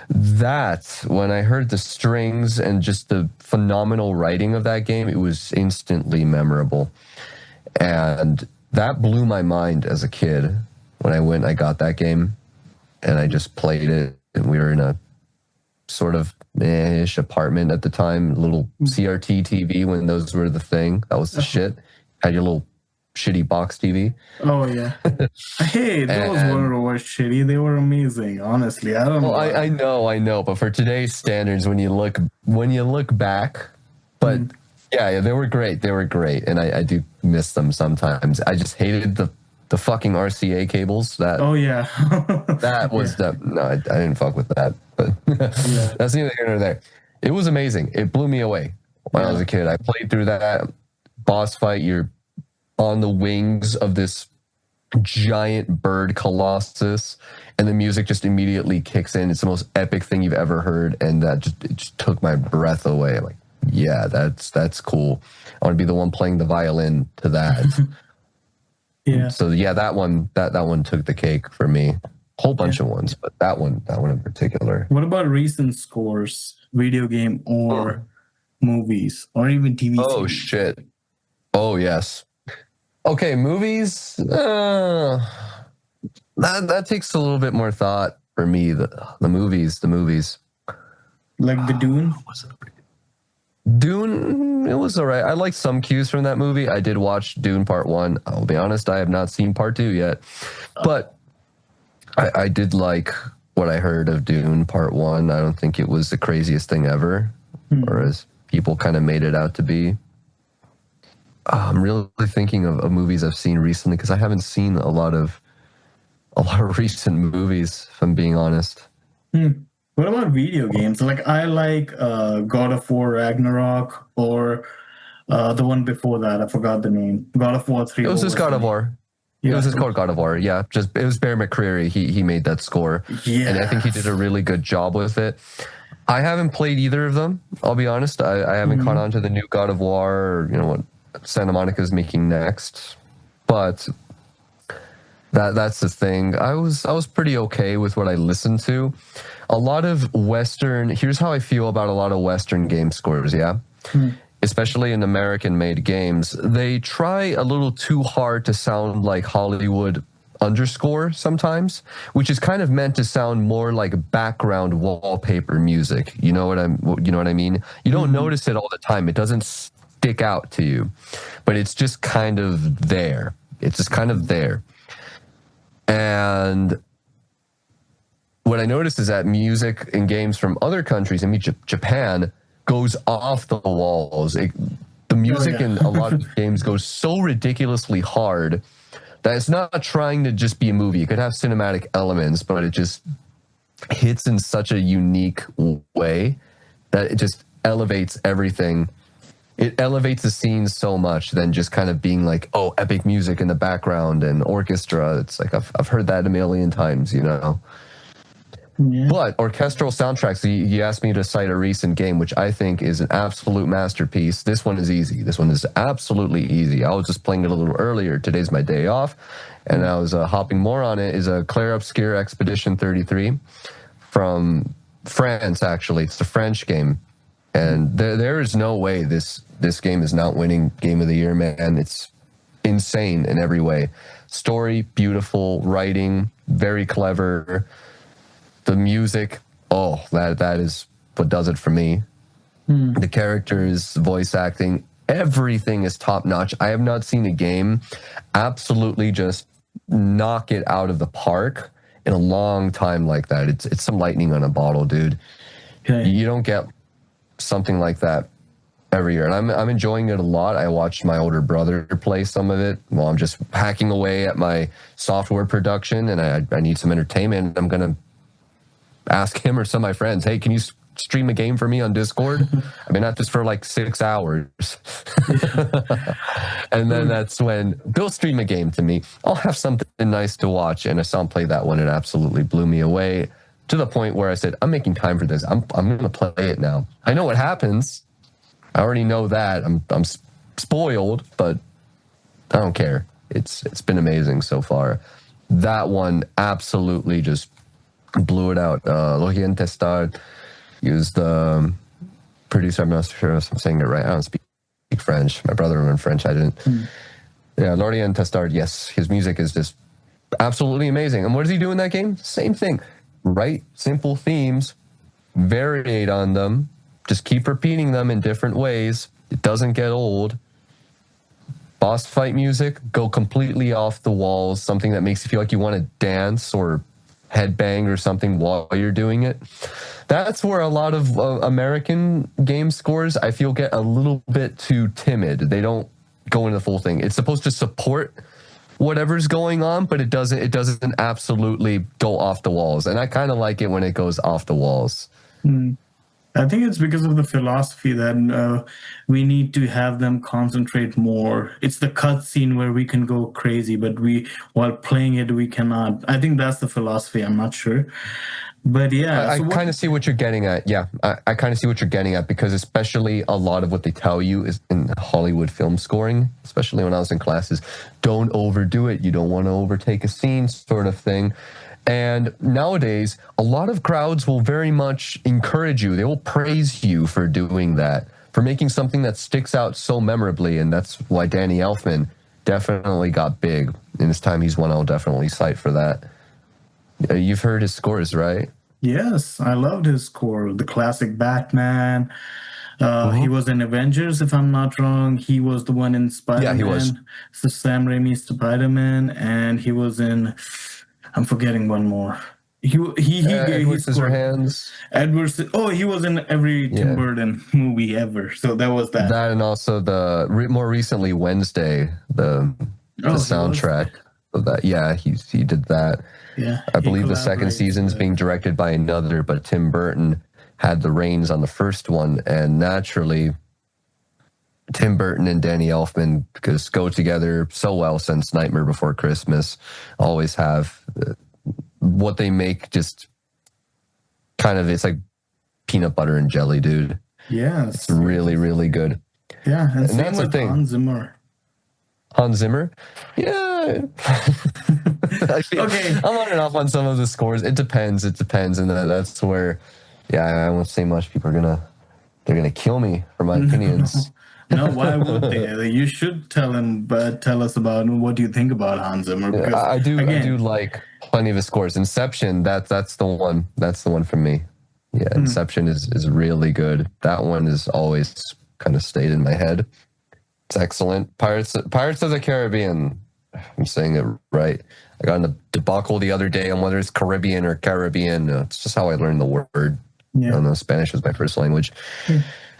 That, when I heard the strings and just the phenomenal writing of that game, it was instantly memorable. And that blew my mind as a kid when I got that game and I just played it. And we were in a sort of ish apartment at the time, little CRT TV when those were the thing. That was the shit. Had your little shitty box TV. Oh yeah. Hey, those were shitty. They were amazing. Honestly, I don't know. I know, but for today's standards, when you look back, but yeah, they were great. They were great, and I do miss them sometimes. I just hated the fucking RCA cables. That that was no, I didn't fuck with that. But that's neither here nor there. It was amazing. It blew me away when I was a kid. I played through that boss fight. You're on the wings of this giant bird colossus, and the music just immediately kicks in. It's the most epic thing you've ever heard, and it just took my breath away. I'm like, yeah, that's cool. I want to be the one playing the violin to that. So yeah, that one took the cake for me. Whole bunch of ones, but that one in particular. What about recent scores, video game or movies, or even TV series? Oh shit. Oh yes. Okay, movies. That takes a little bit more thought for me. The movies. Like the Dune. Dune, it was all right. I liked some cues from that movie. I did watch Dune Part 1. I'll be honest, I have not seen Part 2 yet. But I did like what I heard of Dune Part 1. I don't think it was the craziest thing ever, or as people kind of made it out to be. I'm really thinking of movies I've seen recently, because I haven't seen a lot of recent movies, if I'm being honest. What about video games? Like I like God of War Ragnarok, or the one before that. I forgot the name. God of War 3. It was just God of War. Yeah. It was just called God of War. Yeah, it was Bear McCreary. He made that score, and I think he did a really good job with it. I haven't played either of them. I'll be honest. I haven't caught on to the new God of War, or what Santa Monica's making next, but that's the thing. I was pretty okay with what I listened to. A lot of Western. Here's how I feel about a lot of Western game scores. Yeah. Especially in American-made games, they try a little too hard to sound like Hollywood underscore sometimes, which is kind of meant to sound more like background wallpaper music. You know what I mean? You don't notice it all the time. It doesn't stick out to you, but it's just kind of there. And what I noticed is that music in games from other countries, I mean, Japan, goes off the walls. The music in a lot of games goes so ridiculously hard that it's not trying to just be a movie. It could have cinematic elements, but it just hits in such a unique way that it just elevates everything. It elevates the scene so much than just kind of being like, oh, epic music in the background and orchestra. It's like I've heard that a million times, But orchestral soundtracks, you asked me to cite a recent game, which I think is an absolute masterpiece. This one is easy. This one is absolutely easy. I was just playing it a little earlier. Today's my day off, and I was hopping more on it. Is a Clair Obscur Expedition 33 from France, actually. It's a French game. And there is no way this game is not winning Game of the Year, man. It's insane in every way. Story, beautiful. Writing, very clever. The music, that is what does it for me. The characters, voice acting, everything is top notch. I have not seen a game absolutely just knock it out of the park in a long time like that. It's some lightning on a bottle, dude. Okay. You don't get something like that every year, and I'm enjoying it a lot. I watched my older brother play some of it while I'm just hacking away at my software production, and I need some entertainment. I'm gonna ask him or some of my friends, hey, can you stream a game for me on Discord? I mean, not just for like 6 hours. And then that's when they'll stream a game to me. I'll have something nice to watch, and I saw him play that one. It absolutely blew me away, to the point where I said, I'm making time for this. I'm going to play it now. I know what happens. I already know that. I'm spoiled, but I don't care. It's been amazing so far. That one absolutely just blew it out. Lorien Testard used the producer. I'm not sure if I'm saying it right. I don't speak French. My brother learned French. I didn't. Yeah, Lorien Testard, yes. His music is just absolutely amazing. And what does he do in that game? Same thing. Write simple themes, variate on them, just keep repeating them in different ways. It doesn't get old. boss fight music, go completely off the walls, something that makes you feel like you want to dance or headbang or something while you're doing it. That's where a lot of American game scores, I feel, get a little bit too timid. They don't go into the full thing. It's supposed to support whatever's going on, but it doesn't absolutely go off the walls. And I kind of like it when it goes off the walls. I think it's because of the philosophy that we need to have them concentrate more. It's the cutscene where we can go crazy, but while playing it, we cannot. I think that's the philosophy. I'm not sure. But yeah. I kind of see what you're getting at. Yeah, I kind of see what you're getting at, because especially a lot of what they tell you is in Hollywood film scoring, especially when I was in classes, don't overdo it. You don't want to overtake a scene, sort of thing. And nowadays, a lot of crowds will very much encourage you. They will praise you for doing that, for making something that sticks out so memorably. And that's why Danny Elfman definitely got big. In his time, he's one I'll definitely cite for that. You've heard his scores, right? Yes, I loved his score. The classic Batman. He was in Avengers, if I'm not wrong. He was the one in Spider-Man. Yeah, he was. So Sam Raimi's Spider-Man, and he was in... I'm forgetting one more. Edward Scissorhands. He was in every Tim Burton movie ever. So that was that. That, and also more recently Wednesday, the soundtrack of that. Yeah, he did that. Yeah, I believe the second season's being directed by another, but Tim Burton had the reins on the first one, and naturally, Tim Burton and Danny Elfman just go together so well since Nightmare Before Christmas. Always have. What they make just kind of, it's like peanut butter and jelly, dude. Yeah. It's really, really good. Yeah, and same that's with the thing. Hans Zimmer. Hans Zimmer? Yeah. Okay. I'm on and off on some of the scores. It depends. And that's where, I won't say much. People are they're gonna kill me for my opinions. No, why would they? You should tell us about what do you think about Hans Zimmer. Because, I do like plenty of his scores. Inception, that's the one. That's the one for me. Yeah, Inception is really good. That one is always kind of stayed in my head. It's excellent. Pirates of the Caribbean. I'm saying it right. I got in a debacle the other day on whether it's Caribbean or Caribbean. It's just how I learned the word. Yeah. I don't know. Spanish is my first language.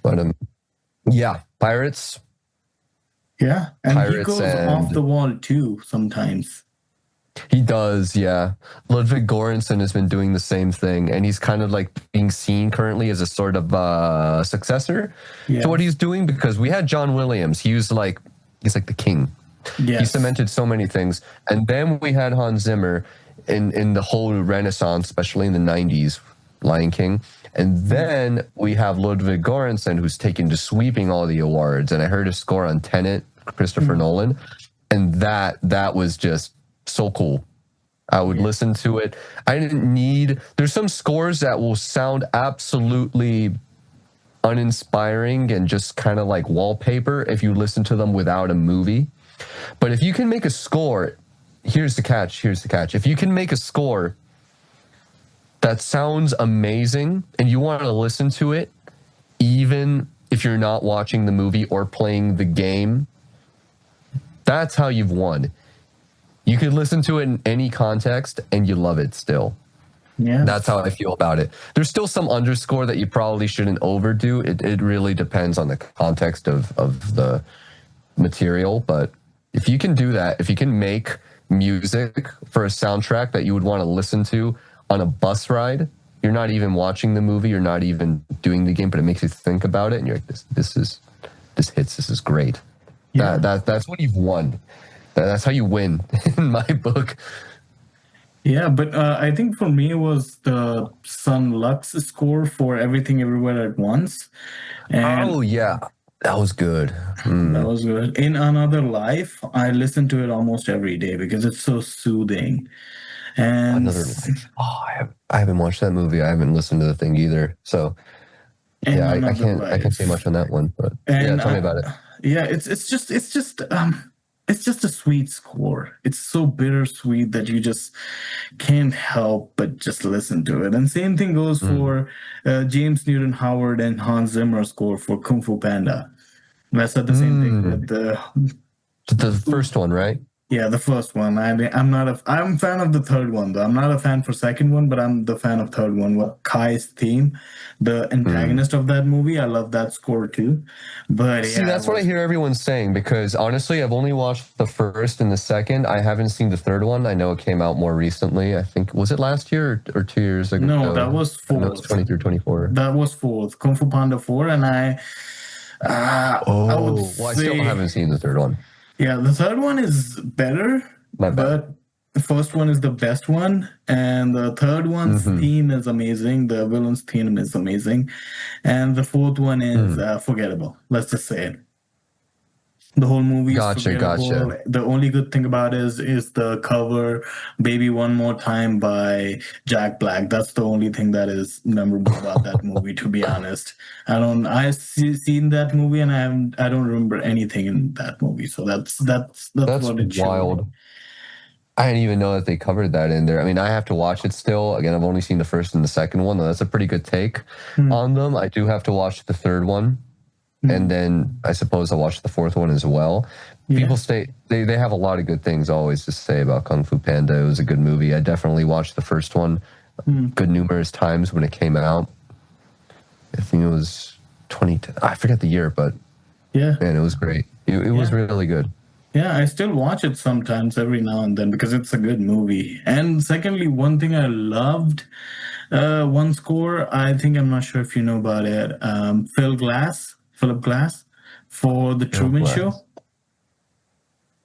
But Pirates. Yeah, and Pirates, he goes off the wall too sometimes. He does, yeah. Ludwig Göransson has been doing the same thing, and he's kind of like being seen currently as a sort of successor to what he's doing, because we had John Williams. He's like the king. Yes. He cemented so many things. And then we had Hans Zimmer in the whole Renaissance, especially in the 90s, Lion King. And then we have Ludwig Göransson, who's taken to sweeping all the awards. And I heard his score on Tenet, Christopher Nolan, and that was just so cool. I would listen to it. There's some scores that will sound absolutely uninspiring and just kind of like wallpaper if you listen to them without a movie. But if you can make a score, here's the catch. If you can make a score that sounds amazing and you want to listen to it, even if you're not watching the movie or playing the game, that's how you've won. You could listen to it in any context and you love it still. Yeah, that's how I feel about it. There's still some underscore that you probably shouldn't overdo. It really depends on the context of the material. But if you can do that, if you can make music for a soundtrack that you would want to listen to on a bus ride, you're not even watching the movie, you're not even doing the game, but it makes you think about it, and you're like, this hits, this is great. Yeah. That's what you've won. That's how you win in my book. Yeah, but I think for me it was the Sun Lux score for Everything Everywhere at Once. And that was good. That was good. In Another Life, I listen to it almost every day because it's so soothing. And Another Life. Oh, I haven't watched that movie. I haven't listened to the thing either. So I can't say much on that one. But tell me about it. Yeah, it's just a sweet score. It's so bittersweet that you just can't help but just listen to it. And same thing goes for James Newton Howard and Hans Zimmer score for Kung Fu Panda. I said the same thing with The first one, right? Yeah, the first one. I'm a fan of the third one though. I'm not a fan for second one, but I'm the fan of third one. What Kai's theme, the Mm. antagonist of that movie. I love that score too. But See, yeah, it that's what I was hear everyone saying because honestly, I've only watched the first and the second. I haven't seen the third one. I know it came out more recently. I think, was it last year or 2 years no, that ago? was I know it's fourth. 23, 24. That was fourth. Kung Fu Panda 4, and I would Oh, well, I still say haven't seen the third one. yeah, the third one is better, My bad. but the first one is the best one, and the third one's Hmm. theme is amazing. The villain's theme is amazing, and the fourth one is Mm. forgettable. Let's just say it. The whole movie is Gotcha, forgettable. gotcha. The only good thing about it is the cover, "Baby One More Time" by Jack Black. That's the only thing that is memorable about that movie. To be honest, seen that movie and I don't remember anything in that movie. So that's That's what it showed. wild. I didn't even know that they covered that in there. I mean, I have to watch it still. Again, I've only seen the first and the second one, though. That's a pretty good take Hmm. on them. I do have to watch the third one. And then I suppose I'll watch the fourth one as well. Yeah. People say they have a lot of good things always to say about Kung Fu Panda. It was a good movie. I definitely watched the first one good numerous times when it came out. I think it was 20. I forget the year, but Yeah. man, it was great. It was really good. Yeah, I still watch it sometimes every now and then because it's a good movie. And secondly, one thing I loved, one score, I think I'm not sure if you know about it, Philip Glass for The Oh, Truman Show.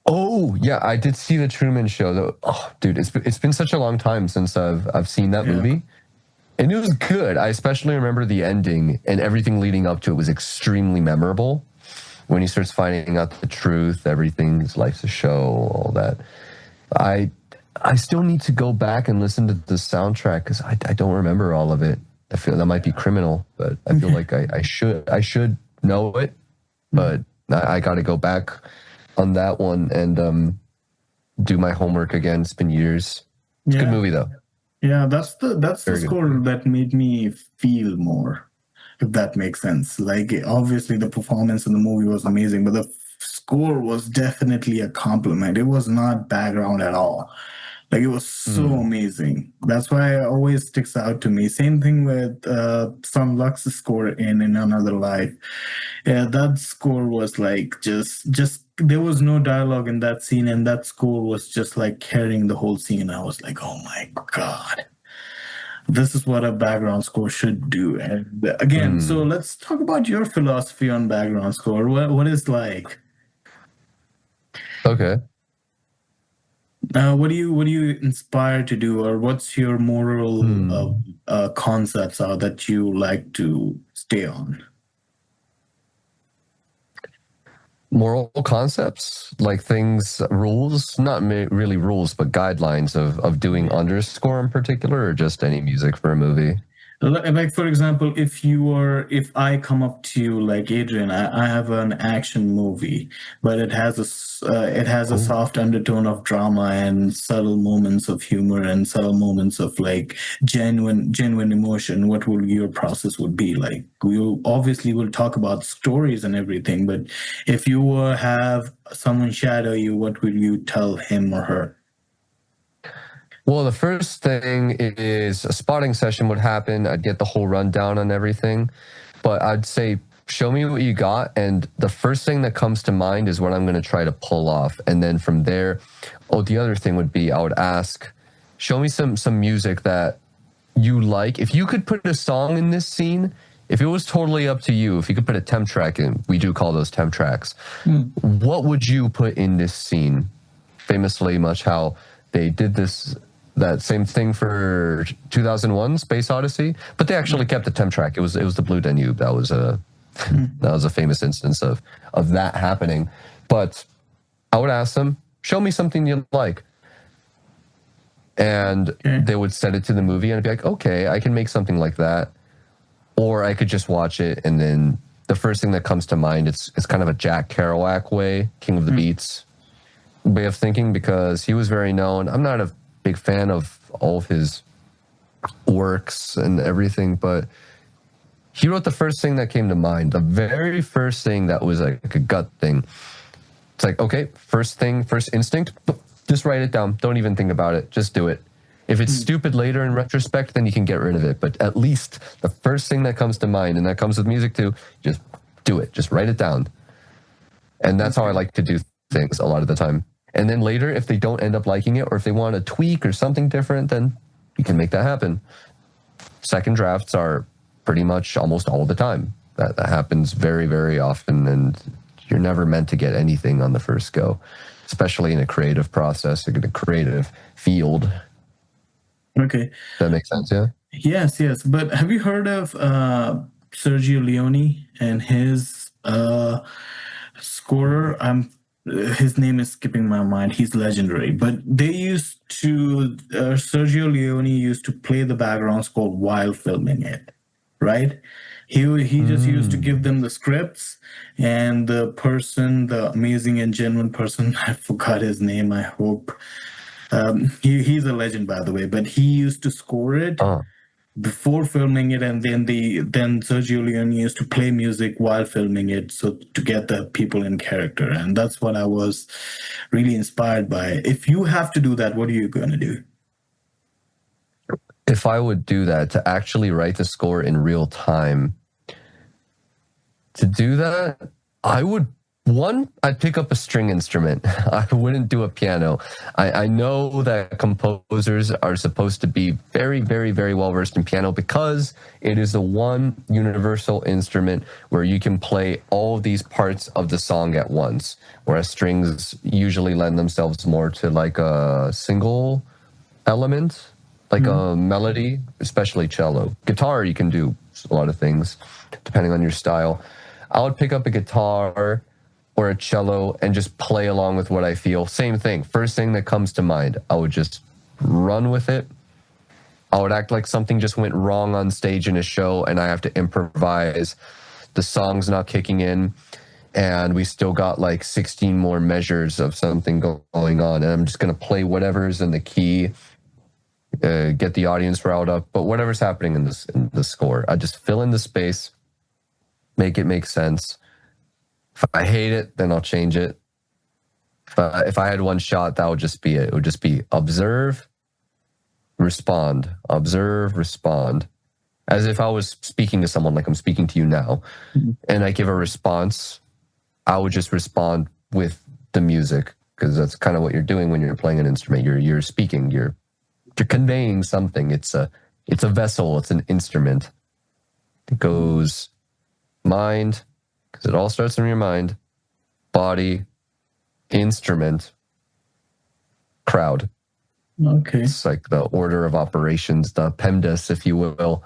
Oh yeah, I did see the Truman Show. Though, oh, dude, it's been such a long time since I've seen that Yeah. movie, and it was good. I especially remember the ending and everything leading up to it was extremely memorable. When he starts finding out the truth, everything's life's a show, all that. I I still need to go back and listen to the soundtrack because I don't remember all of it. I feel that might be criminal, but I feel like I should know it, but I got to go back on that one and do my homework again. It's been years. It's a good movie though. Yeah, that's the Very good score movie. that made me feel more, if that makes sense. Like obviously the performance in the movie was amazing, but the score was definitely a compliment. It was not background at all. Like it was so amazing. That's why it always sticks out to me. Same thing with some Lux's score in Another Life. Yeah, that score was like just there was no dialogue in that scene, and that score was just like carrying the whole scene. I was like, oh my God, this is what a background score should do. And again, so let's talk about your philosophy on background score. What is like Okay. what do you inspire to do, or what's your moral concepts are that you like to stay on? Moral concepts, like things, rules, not really rules, but guidelines of doing underscore in particular, or just any music for a movie. Like for example, if I come up to you like, Adrian, I have an action movie, but it has a soft undertone of drama and subtle moments of humor and subtle moments of like genuine emotion. What will your process would be like? We obviously will talk about stories and everything, but if you have someone shadow you, what will you tell him or her? Well, the first thing is a spotting session would happen. I'd get the whole rundown on everything, but I'd say, show me what you got. And the first thing that comes to mind is what I'm going to try to pull off. And then from there, the other thing would be I would ask, show me some music that you like. If you could put a song in this scene, if it was totally up to you, if you could put a temp track in, we do call those temp tracks, what would you put in this scene? Famously much how they did that same thing for 2001 Space Odyssey, but they actually kept the temp track. It was the Blue Danube. That was a famous instance of that happening. But I would ask them, show me something you like. And they would send it to the movie and I'd be like, okay, I can make something like that. Or I could just watch it and then the first thing that comes to mind, it's kind of a Jack Kerouac way, King of the Beats way of thinking, because he was very known. I'm not a big fan of all of his works and everything, but he wrote the first thing that came to mind. The very first thing that was like a gut thing It's like, okay, first thing, first instinct, just write it down. Don't even think about it. Just do it. If it's stupid later in retrospect, then you can get rid of it. But at least the first thing that comes to mind, and that comes with music too, just do it. Just write it down. And that's how I like to do things a lot of the time. And then later, if they don't end up liking it, or if they want to tweak or something different, then you can make that happen. Second drafts are pretty much almost all the time. That happens very, very often, and you're never meant to get anything on the first go, especially in a creative process, in a creative field. Okay. That makes sense, yeah? Yes. But have you heard of Sergio Leone and his scorer? His name is skipping my mind. He's legendary. But they used to, Sergio Leone used to play the background score while filming it, right? He just used to give them the scripts, and the person, the amazing and genuine person, I forgot his name, I hope. He's a legend, by the way, but he used to score it before filming it, and then Sergio Leone used to play music while filming it, so to get the people in character. And that's what I was really inspired by. If you have to do that, what are you going to do? If I would do that, to actually write the score in real time, to do that, I'd pick up a string instrument. I wouldn't do a piano. I know that composers are supposed to be very, very, very well versed in piano, because it is the one universal instrument where you can play all of these parts of the song at once, whereas strings usually lend themselves more to like a single element, like a melody, especially cello. Guitar, you can do a lot of things depending on your style. I would pick up a guitar or a cello and just play along with what I feel. Same thing. First thing that comes to mind, I would just run with it. I would act like something just went wrong on stage in a show and I have to improvise. The song's not kicking in and we still got like 16 more measures of something going on. And I'm just going to play whatever's in the key, get the audience riled up, but whatever's happening in the score, I just fill in the space, make it make sense. If I hate it, then I'll change it. If I had one shot, that would just be it. It would just be observe, respond, observe, respond. As if I was speaking to someone like I'm speaking to you now, and I give a response, I would just respond with the music, because that's kind of what you're doing when you're playing an instrument. You're speaking, you're conveying something. It's a vessel, it's an instrument. It goes mind, because it all starts in your mind, body, instrument, crowd. Okay. It's like the order of operations, the PEMDAS, if you will,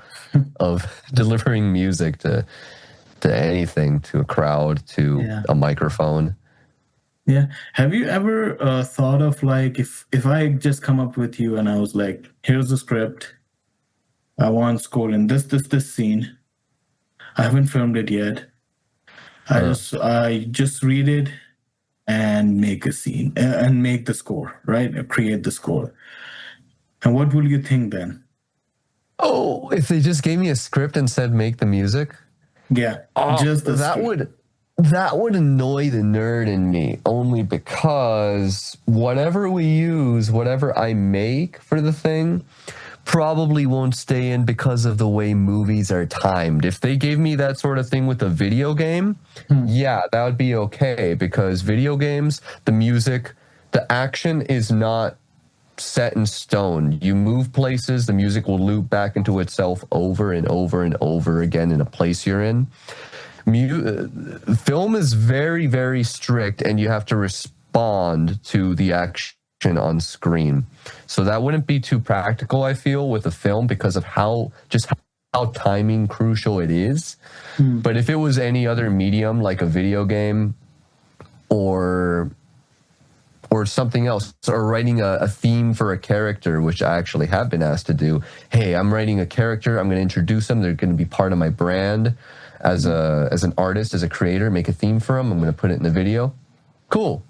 of delivering music to anything, to a crowd, to a microphone. Yeah. Have you ever thought of like, if I just come up with you and I was like, here's the script, I want score in this scene. I haven't filmed it yet. I just read it and make a scene and make the score, right? Create the score. And what will you think then? Oh, if they just gave me a script and said make the music? Yeah. Just that would annoy the nerd in me, only because whatever we use, whatever I make for the thing, probably won't stay in because of the way movies are timed. If they gave me that sort of thing with a video game, yeah, that would be okay, because video games, the music, the action is not set in stone. You move places, the music will loop back into itself over and over and over again in a place you're in. Film is very, very strict, and you have to respond to the action on screen. So that wouldn't be too practical, I feel, with a film, because of how timing crucial it is. But if it was any other medium, like a video game or something else, or writing a theme for a character, which I actually have been asked to do. Hey, I'm writing a character, I'm going to introduce them, they're going to be part of my brand as an artist, as a creator, make a theme for them, I'm going to put it in the video. Cool.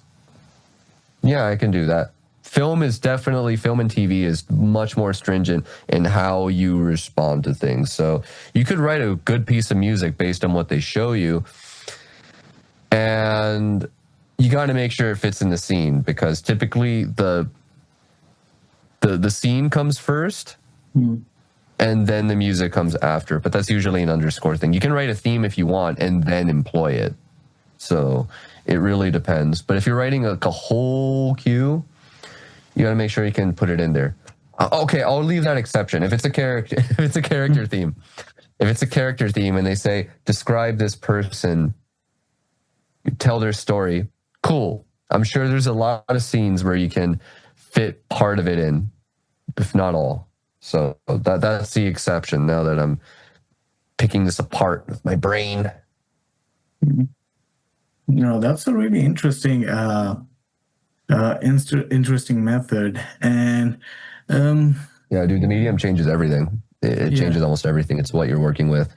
Yeah, I can do that. Film and TV is much more stringent in how you respond to things. So you could write a good piece of music based on what they show you, and you got to make sure it fits in the scene, because typically the scene comes first. And then the music comes after, but that's usually an underscore thing. You can write a theme if you want and then employ it. So it really depends. But if you're writing a whole cue, you got to make sure you can put it in there. Okay, I'll leave that exception. If it's a character, if it's a character theme, and they say, describe this person, tell their story, cool. I'm sure there's a lot of scenes where you can fit part of it in, if not all. So that's the exception, now that I'm picking this apart with my brain. That's a really interesting interesting method. And yeah, dude, the medium changes everything. It changes almost everything. It's what you're working with.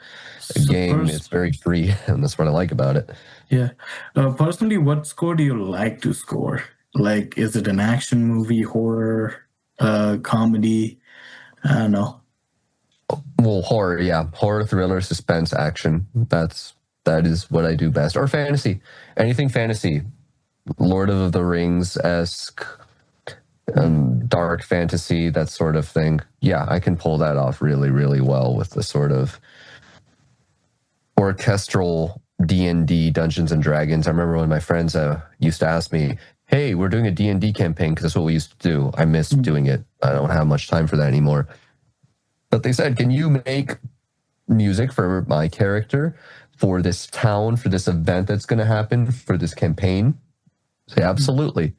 A game, it's very free, and that's what I like about it. Yeah. Personally, what score do you like to score? Like, is it an action movie, horror, comedy? I don't know. Well, horror, yeah. Horror, thriller, suspense, action. That is what I do best. Or fantasy. Anything fantasy. Lord of the Rings-esque, dark fantasy, that sort of thing. Yeah, I can pull that off really, really well with the sort of orchestral D&D, Dungeons and Dragons. I remember when my friends used to ask me, hey, we're doing a D&D campaign, because that's what we used to do. I miss doing it. I don't have much time for that anymore. But they said, can you make music for my character, for this town, for this event that's going to happen, for this campaign? I say, absolutely.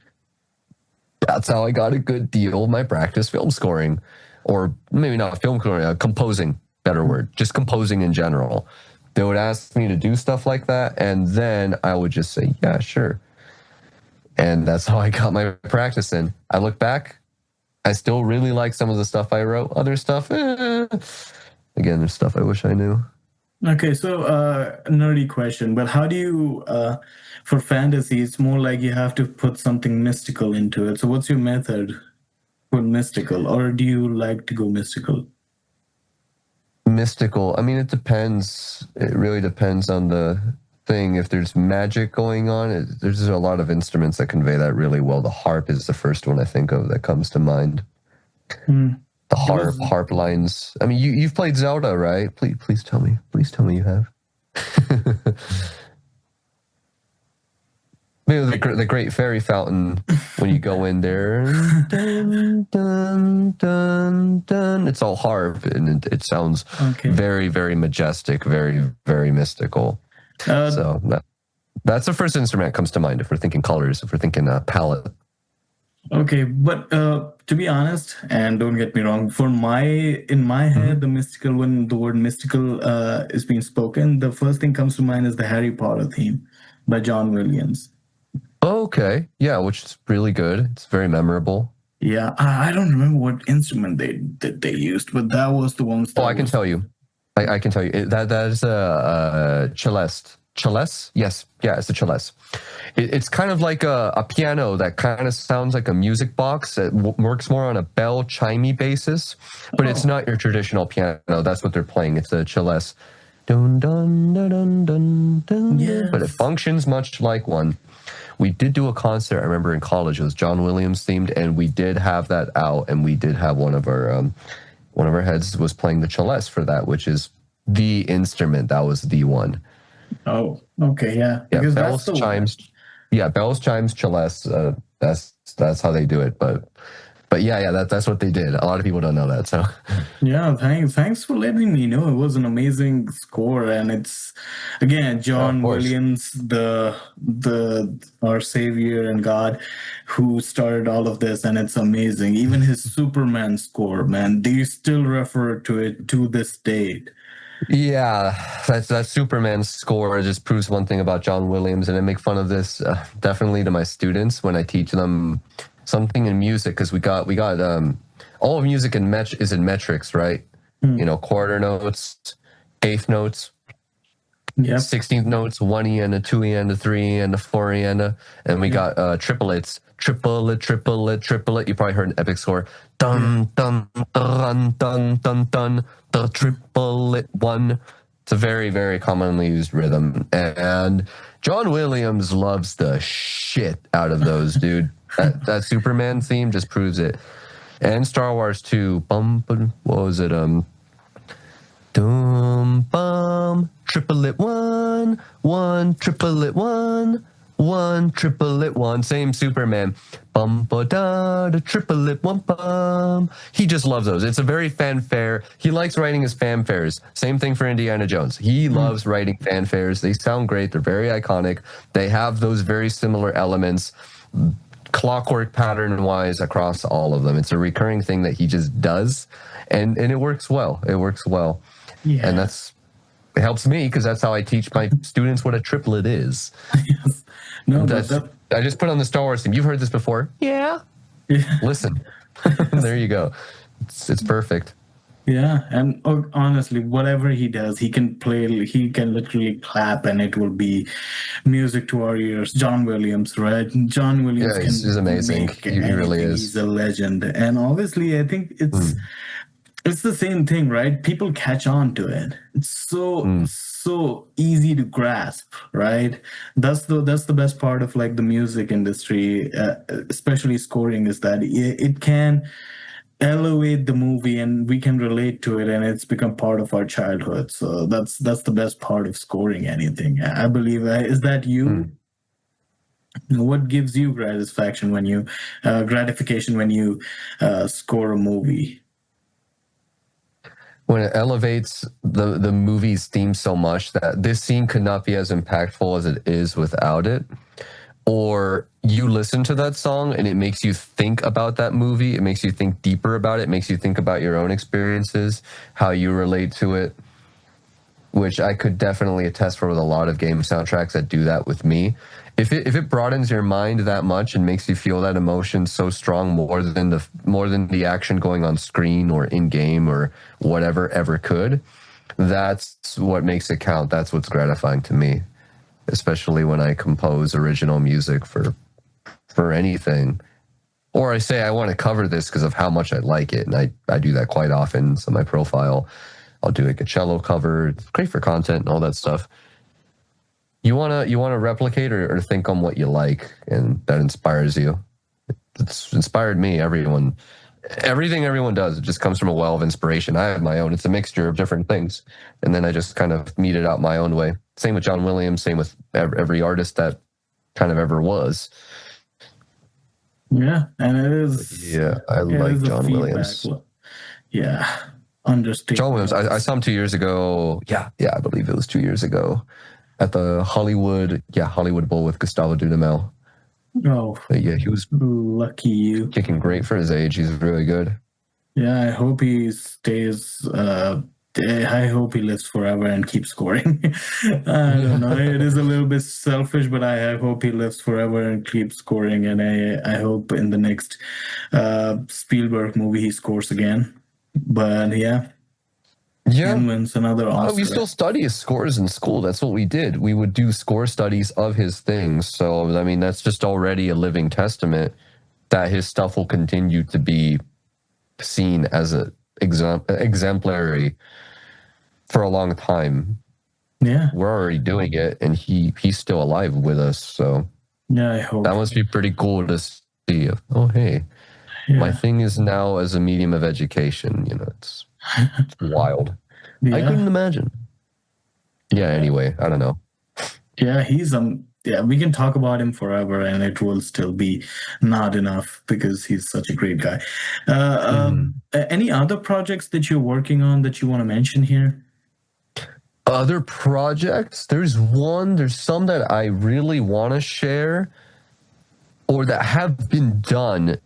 That's how I got a good deal of my practice film scoring. Or maybe not film scoring, composing, better word. Just composing in general. They would ask me to do stuff like that, and then I would just say, yeah, sure. And that's how I got my practice in. I look back, I still really like some of the stuff I wrote. Other stuff, again, there's stuff I wish I knew. Okay, so nerdy question, but how do you, for fantasy, it's more like you have to put something mystical into it. So what's your method for mystical, or do you like to go mystical? Mystical, I mean, it depends. It really depends on the thing. If there's magic going on, there's a lot of instruments that convey that really well. The harp is the first one I think of that comes to mind. The harp lines. I mean, you've played Zelda, right? Please tell me you have. Maybe the Great Fairy Fountain, when you go in there, dun, dun, dun, dun, it's all harp, and it sounds very, very majestic, very, very mystical. So that's the first instrument that comes to mind if we're thinking colors, if we're thinking palette. Okay, but to be honest, and don't get me wrong, in my head, when the word mystical is being spoken, the first thing comes to mind is the Harry Potter theme by John Williams. Okay, yeah, which is really good. It's very memorable. Yeah, I don't remember what instrument they used, but that was the one. I can tell you. I can tell you that is a cellist. Cellist? Yes, yeah, it's a cellist. It's kind of like a piano that kind of sounds like a music box. It works more on a bell chimey basis, but it's not your traditional piano. That's what they're playing. It's a cellist. Dun dun dun dun dun dun. Yes. But it functions much like one. We did do a concert, I remember, in college. It was John Williams themed, and we did have that out, and we did have one of our heads was playing the cellist for that, which is the instrument. That was the one. Oh, okay, yeah. Yeah, bells, chimes. Yeah, bells, chimes, cellist. That's how they do it. But yeah, that's what they did. A lot of people don't know that. So yeah, thanks for letting me know. It was an amazing score, and it's again John Williams, our savior and God, who started all of this, and it's amazing. Even his Superman score, man, they still refer to it to this date. Yeah, that Superman score just proves one thing about John Williams, and I make fun of this definitely to my students when I teach them something in music, because we got all of music is in metrics, right? You know, quarter notes, eighth notes, 16th notes, 1 E and a 2 E and a 3 E and a 4 E and we got triplets, triplet. You probably heard an epic score. Dun dun dun dun dun dun. The triplet 1, It's a very, very commonly used rhythm. And John Williams loves the shit out of those, dude. That Superman theme just proves it. And Star Wars 2, what was it? Doom, bum, triplet one, one, triplet one, one, triplet one. Same Superman. Bum, ba, da, da, triplet one, bum. He just loves those. It's a very fanfare. He likes writing his fanfares. Same thing for Indiana Jones. He loves writing fanfares. They sound great. They're very iconic. They have those very similar elements, clockwork pattern wise across all of them. It's a recurring thing that he just does. And it works well. It works well. Yeah. And it helps me because that's how I teach my students what a triplet is. Yes. No, I just put on the Star Wars theme. You've heard this before? Yeah. Listen. There you go. It's perfect. Yeah, and honestly, whatever he does, he can literally clap and it will be music to our ears. John Williams, right? John Williams he's amazing. He really is. He's a legend. And obviously, I think it's the same thing, right? People catch on to it. It's so easy to grasp, right? That's the best part of like the music industry, especially scoring, is that it can elevate the movie and we can relate to it, and it's become part of our childhood. So that's the best part of scoring anything, I believe. Is that you? What gives you gratification when you score a movie? When it elevates the movie's theme so much that this scene could not be as impactful as it is without it. Or you listen to that song and it makes you think about that movie. It makes you think deeper about it. It makes you think about your own experiences, how you relate to it, which I could definitely attest for with a lot of game soundtracks that do that with me. If it broadens your mind that much and makes you feel that emotion so strong more than the action going on screen or in game or whatever ever could, that's what makes it count. That's what's gratifying to me, especially when I compose original music for anything. Or I say I want to cover this because of how much I like it, and I do that quite often. So my profile, I'll do like a cello cover. It's great for content and all that stuff. You wanna replicate or think on what you like, and that inspires you. It's inspired me. Everything everyone does, it just comes from a well of inspiration. I have my own. It's a mixture of different things, and then I just kind of meet it out my own way. Same with John Williams. Same with every artist that kind of ever was. Yeah, and it is. Yeah, I like John Williams. Yeah, understand. John Williams. I saw him 2 years ago. Yeah, I believe it was 2 years ago at the Hollywood Bowl with Gustavo Dudamel. Oh, but yeah, he was lucky you. Kicking great for his age. He's really good. Yeah, I hope he stays. I hope he lives forever and keeps scoring. I don't know. It is a little bit selfish, but I hope he lives forever and keeps scoring. And I hope in the next Spielberg movie he scores again. But yeah. And wins another Oscar. We still study his scores in school. That's what we did. We would do score studies of his things. So, I mean, that's just already a living testament that his stuff will continue to be seen as an exemplary for a long time. Yeah. We're already doing it, and he's still alive with us. So yeah, I hope. That must be pretty cool to see. Oh, hey, my thing is now as a medium of education. You know, it's wild. Yeah. I couldn't imagine. Yeah, anyway, I don't know. Yeah, we can talk about him forever and it will still be not enough because he's such a great guy. Any other projects that you're working on that you want to mention here? Other projects? There's some that I really want to share or that have been done.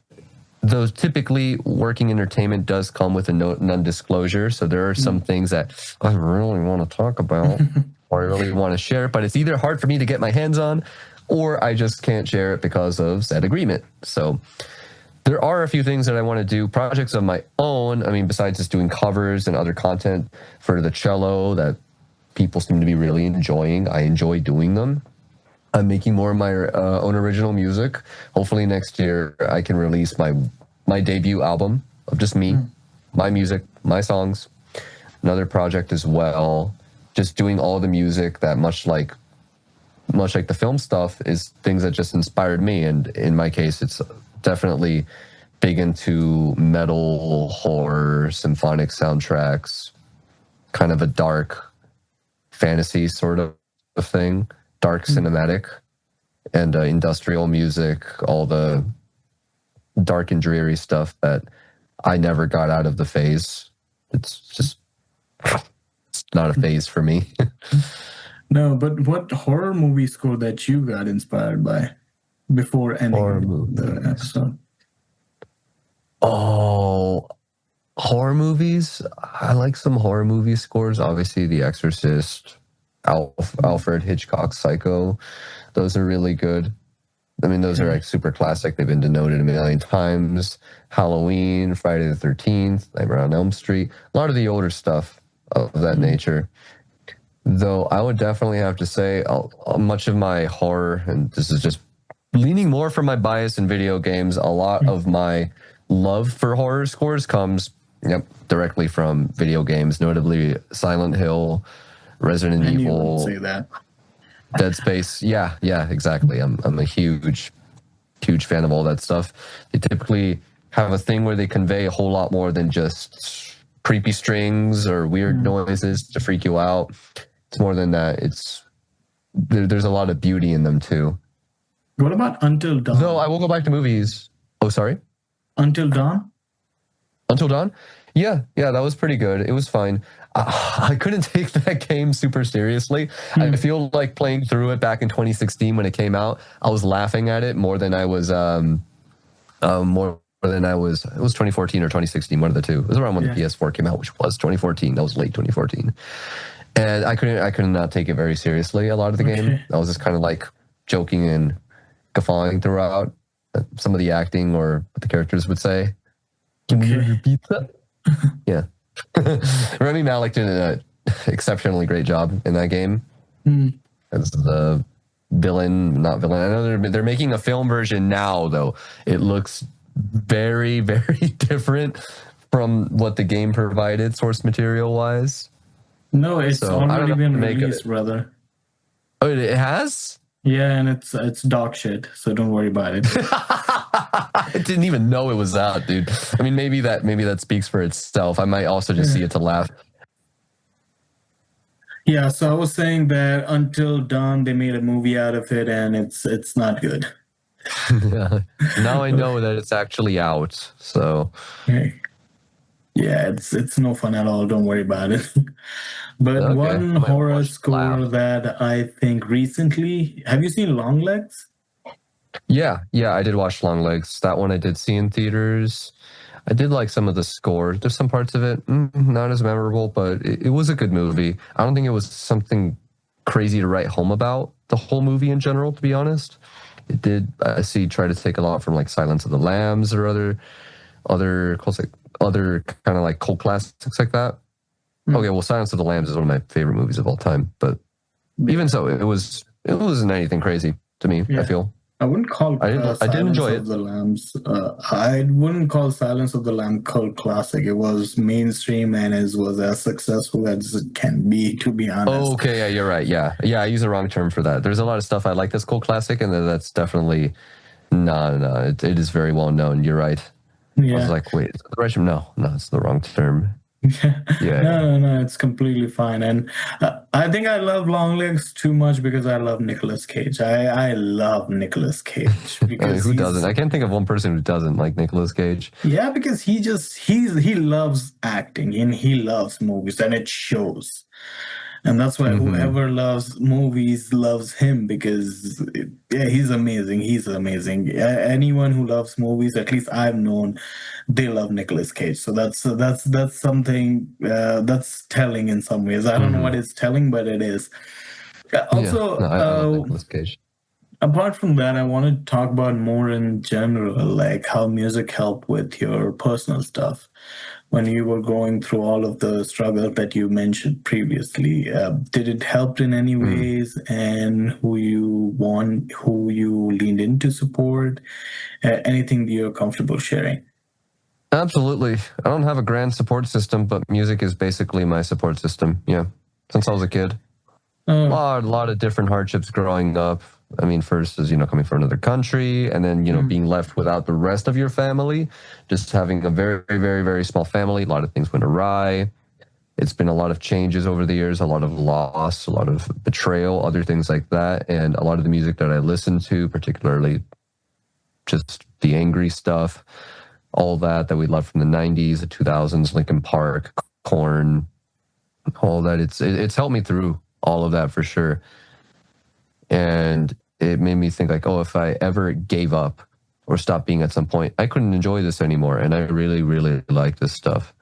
Though typically working entertainment does come with a non-disclosure. So there are some things that I really want to talk about or I really want to share, but it's either hard for me to get my hands on or I just can't share it because of said agreement. So there are a few things that I want to do, projects of my own. I mean, besides just doing covers and other content for the cello that people seem to be really enjoying. I enjoy doing them. I'm making more of my own original music. Hopefully next year I can release my debut album of just me, my music, my songs. Another project as well just doing all the music that much like the film stuff is things that just inspired me. And in my case, it's definitely big into metal, horror, symphonic soundtracks, kind of a dark fantasy sort of thing, dark cinematic, and industrial music, all the dark and dreary stuff that I never got out of the phase. It's just, it's not a phase for me. No, but what horror movie score that you got inspired by before ending the episode? Oh, horror movies. I like some horror movie scores. Obviously, The Exorcist, Alfred Hitchcock's Psycho. Those are really good. I mean, those are like super classic. They've been denoted a million times. Halloween, Friday the 13th, Nightmare on Elm Street. A lot of the older stuff of that nature. Though I would definitely have to say much of my horror, and this is just leaning more from my bias in video games, a lot of my love for horror scores comes directly from video games, notably Silent Hill, Resident Evil. Say that. Dead Space. Yeah, exactly. I'm a huge fan of all that stuff. They typically have a thing where they convey a whole lot more than just creepy strings or weird noises to freak you out. It's more than that. There's a lot of beauty in them too. What about Until Dawn? Though I will go back to movies. Oh, sorry? Until Dawn? Until Dawn? Yeah, that was pretty good. It was fine. I couldn't take that game super seriously. I feel like playing through it back in 2016 when it came out, I was laughing at it more than I was it was 2014 or 2016, one of the two. It was around when the PS4 came out, which was 2014. That was late 2014. And I could not take it very seriously a lot of the game. I was just kind of like joking and guffawing throughout some of the acting or what the characters would say. Can we repeat that? Yeah. Rami Malek did an exceptionally great job in that game as the not villain. I know they're making a film version now, though. It looks very, very different from what the game provided, source material wise. No, it's already been released, brother. Oh, it has? Yeah, and it's dog shit, so don't worry about it. I didn't even know it was out, dude. I mean, maybe that speaks for itself. I might also just see it to laugh. Yeah, so I was saying that Until Dawn, they made a movie out of it, and it's not good. Now I know that it's actually out. So, yeah, it's no fun at all. Don't worry about it. But one horror score that I think recently, have you seen Longlegs? Yeah, I did watch Longlegs. That one I did see in theaters. I did like some of the score. There's some parts of it not as memorable, but it was a good movie. I don't think it was something crazy to write home about, the whole movie in general, to be honest. It did, I see, try to take a lot from like Silence of the Lambs or other kind of like cult classics like that. Okay, well, Silence of the Lambs is one of my favorite movies of all time, but even so, it wasn't anything crazy to me. I feel I wouldn't call I did enjoy Silence of the Lambs. I wouldn't call Silence of the Lambs cult classic. It was mainstream and it was as successful as it can be, to be honest. Oh, okay, yeah, you're right. Yeah, I use the wrong term for that. There's a lot of stuff I like that's cult classic, and that's definitely no. It is very well known. You're right. Yeah. I was like, wait, is that the right term? No, it's the wrong term. No, it's completely fine. And I think I love Longlegs too much because I love Nicolas Cage. I love Nicolas Cage. Because who doesn't? I can't think of one person who doesn't like Nicolas Cage. Yeah, because he loves acting and he loves movies, and it shows. And that's why whoever loves movies loves him, because he's amazing. He's amazing. Anyone who loves movies, at least I've known, they love Nicolas Cage. So that's something that's telling in some ways. I don't know what it's telling, but it is. Also, I love Nicolas Cage. Apart from that, I want to talk about more in general, like how music helped with your personal stuff. When you were going through all of the struggles that you mentioned previously, did it help in any ways? And who you leaned in to support? Anything that you're comfortable sharing? Absolutely. I don't have a grand support system, but music is basically my support system. Yeah. since I was a kid. Oh. A lot of different hardships growing up. I mean, first is, coming from another country, and then, being left without the rest of your family, just having a very, very, very small family. A lot of things went awry. It's been a lot of changes over the years, a lot of loss, a lot of betrayal, other things like that. And a lot of the music that I listen to, particularly just the angry stuff, all that we loved from the 90s, the 2000s, Linkin Park, Korn, all that. It's helped me through all of that for sure. And it made me think like, oh, if I ever gave up or stopped being at some point, I couldn't enjoy this anymore. And I really, really like this stuff.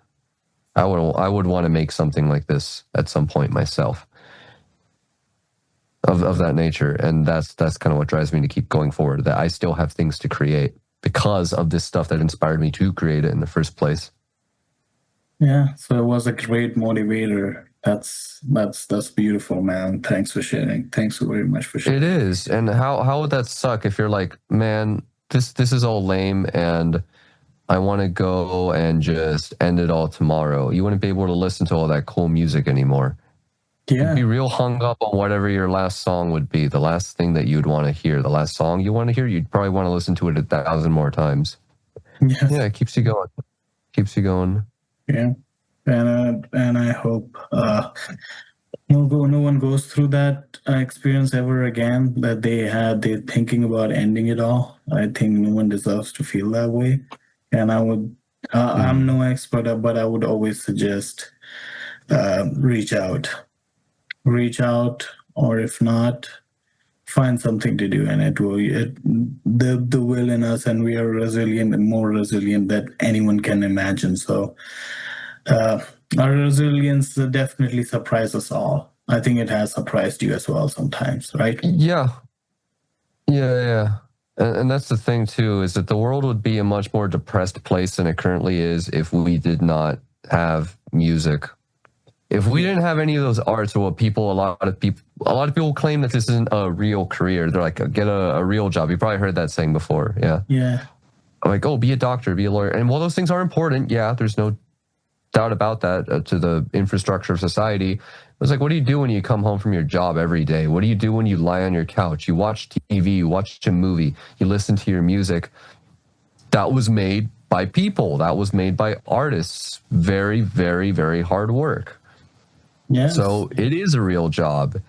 I would want to make something like this at some point myself of that nature. And that's kind of what drives me to keep going forward, that I still have things to create because of this stuff that inspired me to create it in the first place. Yeah, so it was a great motivator. That's beautiful, man. Thanks for sharing. Thanks so very much for sharing. It is. And how would that suck if you're like, man, this is all lame and I want to go and just end it all tomorrow. You wouldn't be able to listen to all that cool music anymore. Yeah. You'd be real hung up on whatever your last song would be, the last thing that you'd want to hear, the last song you want to hear, you'd probably want to listen to it 1,000 more times. Yes. Yeah, it keeps you going. Keeps you going. Yeah. And I hope no one goes through that experience ever again, that they're thinking about ending it all. I think no one deserves to feel that way. And I would, I'm no expert, but I would always suggest reach out, or if not, find something to do. And the will in us, and we are resilient and more resilient than anyone can imagine. So our resilience definitely surprised us all. I think it has surprised you as well sometimes, right? Yeah. And that's the thing too, is that the world would be a much more depressed place than it currently is if we did not have music. If we didn't have any of those arts, or what a lot of people claim that this isn't a real career. They're like, get a real job. You probably heard that saying before. Yeah. I'm like, oh, be a doctor, be a lawyer. And while those things are important, yeah, there's no doubt about that, to the infrastructure of society. It's like, what do you do when you come home from your job every day? What do you do when you lie on your couch? You watch TV, you watch a movie, you listen to your music. That was made by people. That was made by artists. Very, very, very hard work. Yes. So it is a real job.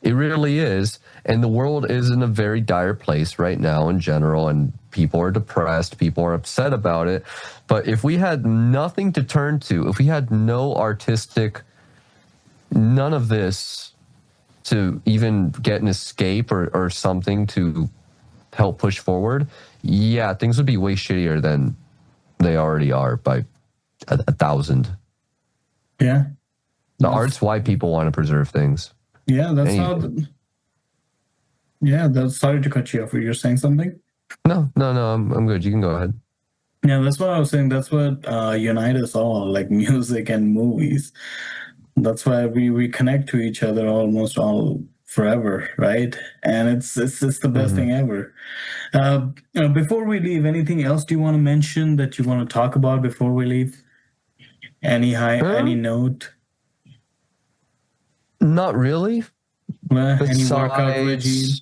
It really is. And the world is in a very dire place right now in general, and people are depressed, people are upset about it. But if we had nothing to turn to, if we had no artistic, none of this to even get an escape or something to help push forward, yeah, things would be way shittier than they already are by 1,000. Yeah. The art's why people want to preserve things. Yeah, that's how. Sorry to cut you off. You're saying something? No, I'm good. You can go ahead. Yeah, that's what I was saying. That's what unites us all, like music and movies. That's why we connect to each other almost all forever, right? And it's the best thing ever. Before we leave, anything else do you want to mention that you want to talk about before we leave? Any note? Not really. Any workout regime?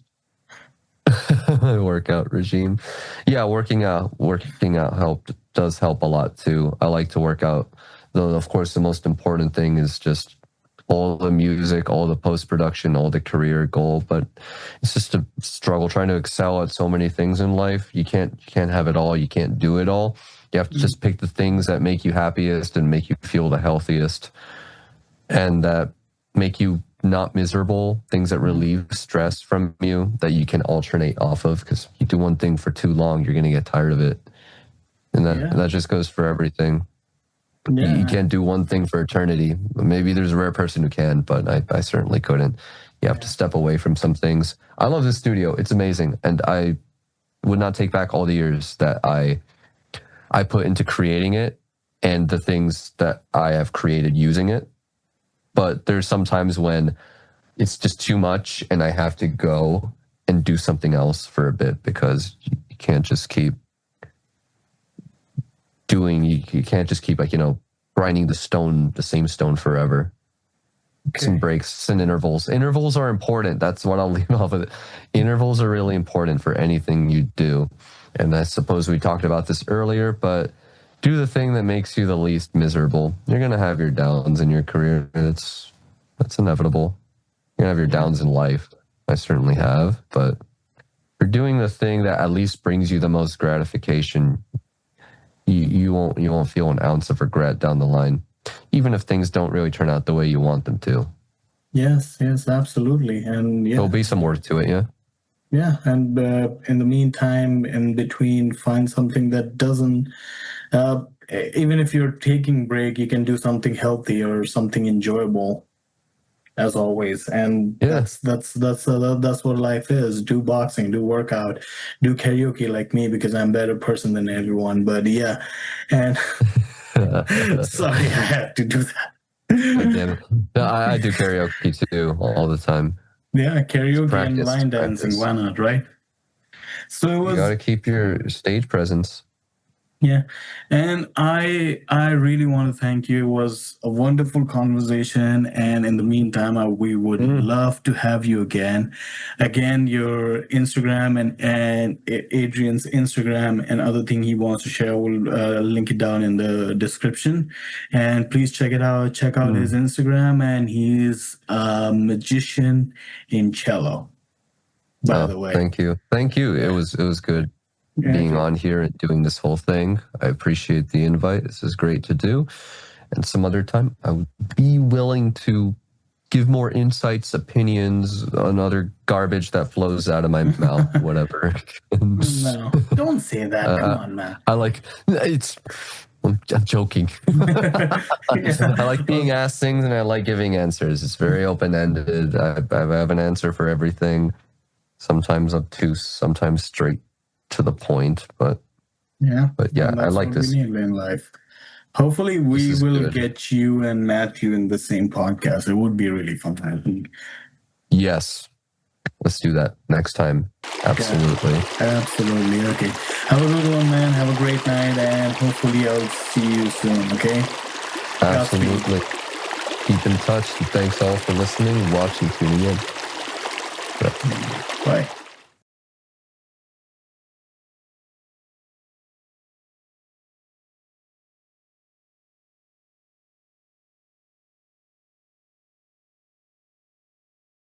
Workout regime. Yeah, working out does help a lot too. I like to work out. Though of course the most important thing is just all the music, all the post-production, all the career goal. But it's just a struggle trying to excel at so many things in life. You can't have it all. You can't do it all. You have to just pick the things that make you happiest and make you feel the healthiest, and that make you not miserable, things that relieve stress from you that you can alternate off of, because you do one thing for too long, you're going to get tired of it. And that just goes for everything. Yeah. You can't do one thing for eternity. Maybe there's a rare person who can, but I certainly couldn't. You have to step away from some things. I love this studio. It's amazing. And I would not take back all the years that I put into creating it and the things that I have created using it. But there's sometimes when it's just too much and I have to go and do something else for a bit, because you can't just keep you can't just keep grinding the same stone forever. some breaks and intervals. Intervals are important. That's what I'll leave off with it. Intervals are really important for anything you do. And I suppose we talked about this earlier, but do the thing that makes you the least miserable. You're going to have your downs in your career. That's inevitable. You're going to have your downs in life. I certainly have, but you're doing the thing that at least brings you the most gratification. You won't feel an ounce of regret down the line, even if things don't really turn out the way you want them to. Yes, absolutely. And there'll be some worth to it. Yeah, and in the meantime, in between, find something that doesn't. Even if you're taking break, you can do something healthy or something enjoyable, as always. And that's what life is. Do boxing, do workout, do karaoke like me, because I'm a better person than everyone. But yeah, and sorry, I had to do that. Damn it. No, I do karaoke too all the time. Yeah, karaoke and line dancing. Why not, right? So it was. You got to keep your stage presence. Yeah, and I really want to thank you. It was a wonderful conversation, and in the meantime, we would love to have you again. Again, your Instagram and Adrian's Instagram and other thing he wants to share, we'll link it down in the description. And please check it out. Check out his Instagram, and he's a magician in cello. By the way, thank you. It was good. Being on here and doing this whole thing. I appreciate the invite. This is great to do. And some other time, I would be willing to give more insights, opinions on other garbage that flows out of my mouth, whatever. No, don't say that. Come on, man. I'm joking. I like being asked things and I like giving answers. It's very open-ended. I have an answer for everything. Sometimes obtuse, sometimes straight to the point, but yeah, I like this. We need in life. Hopefully, we will get you and Matthew in the same podcast. It would be really fun, I think. Yes, let's do that next time. Absolutely. Yeah, absolutely. Okay. Have a good one, man. Have a great night, and hopefully, I'll see you soon. Okay. Absolutely. Keep in touch. And thanks all for listening, watching, tuning in. Bye.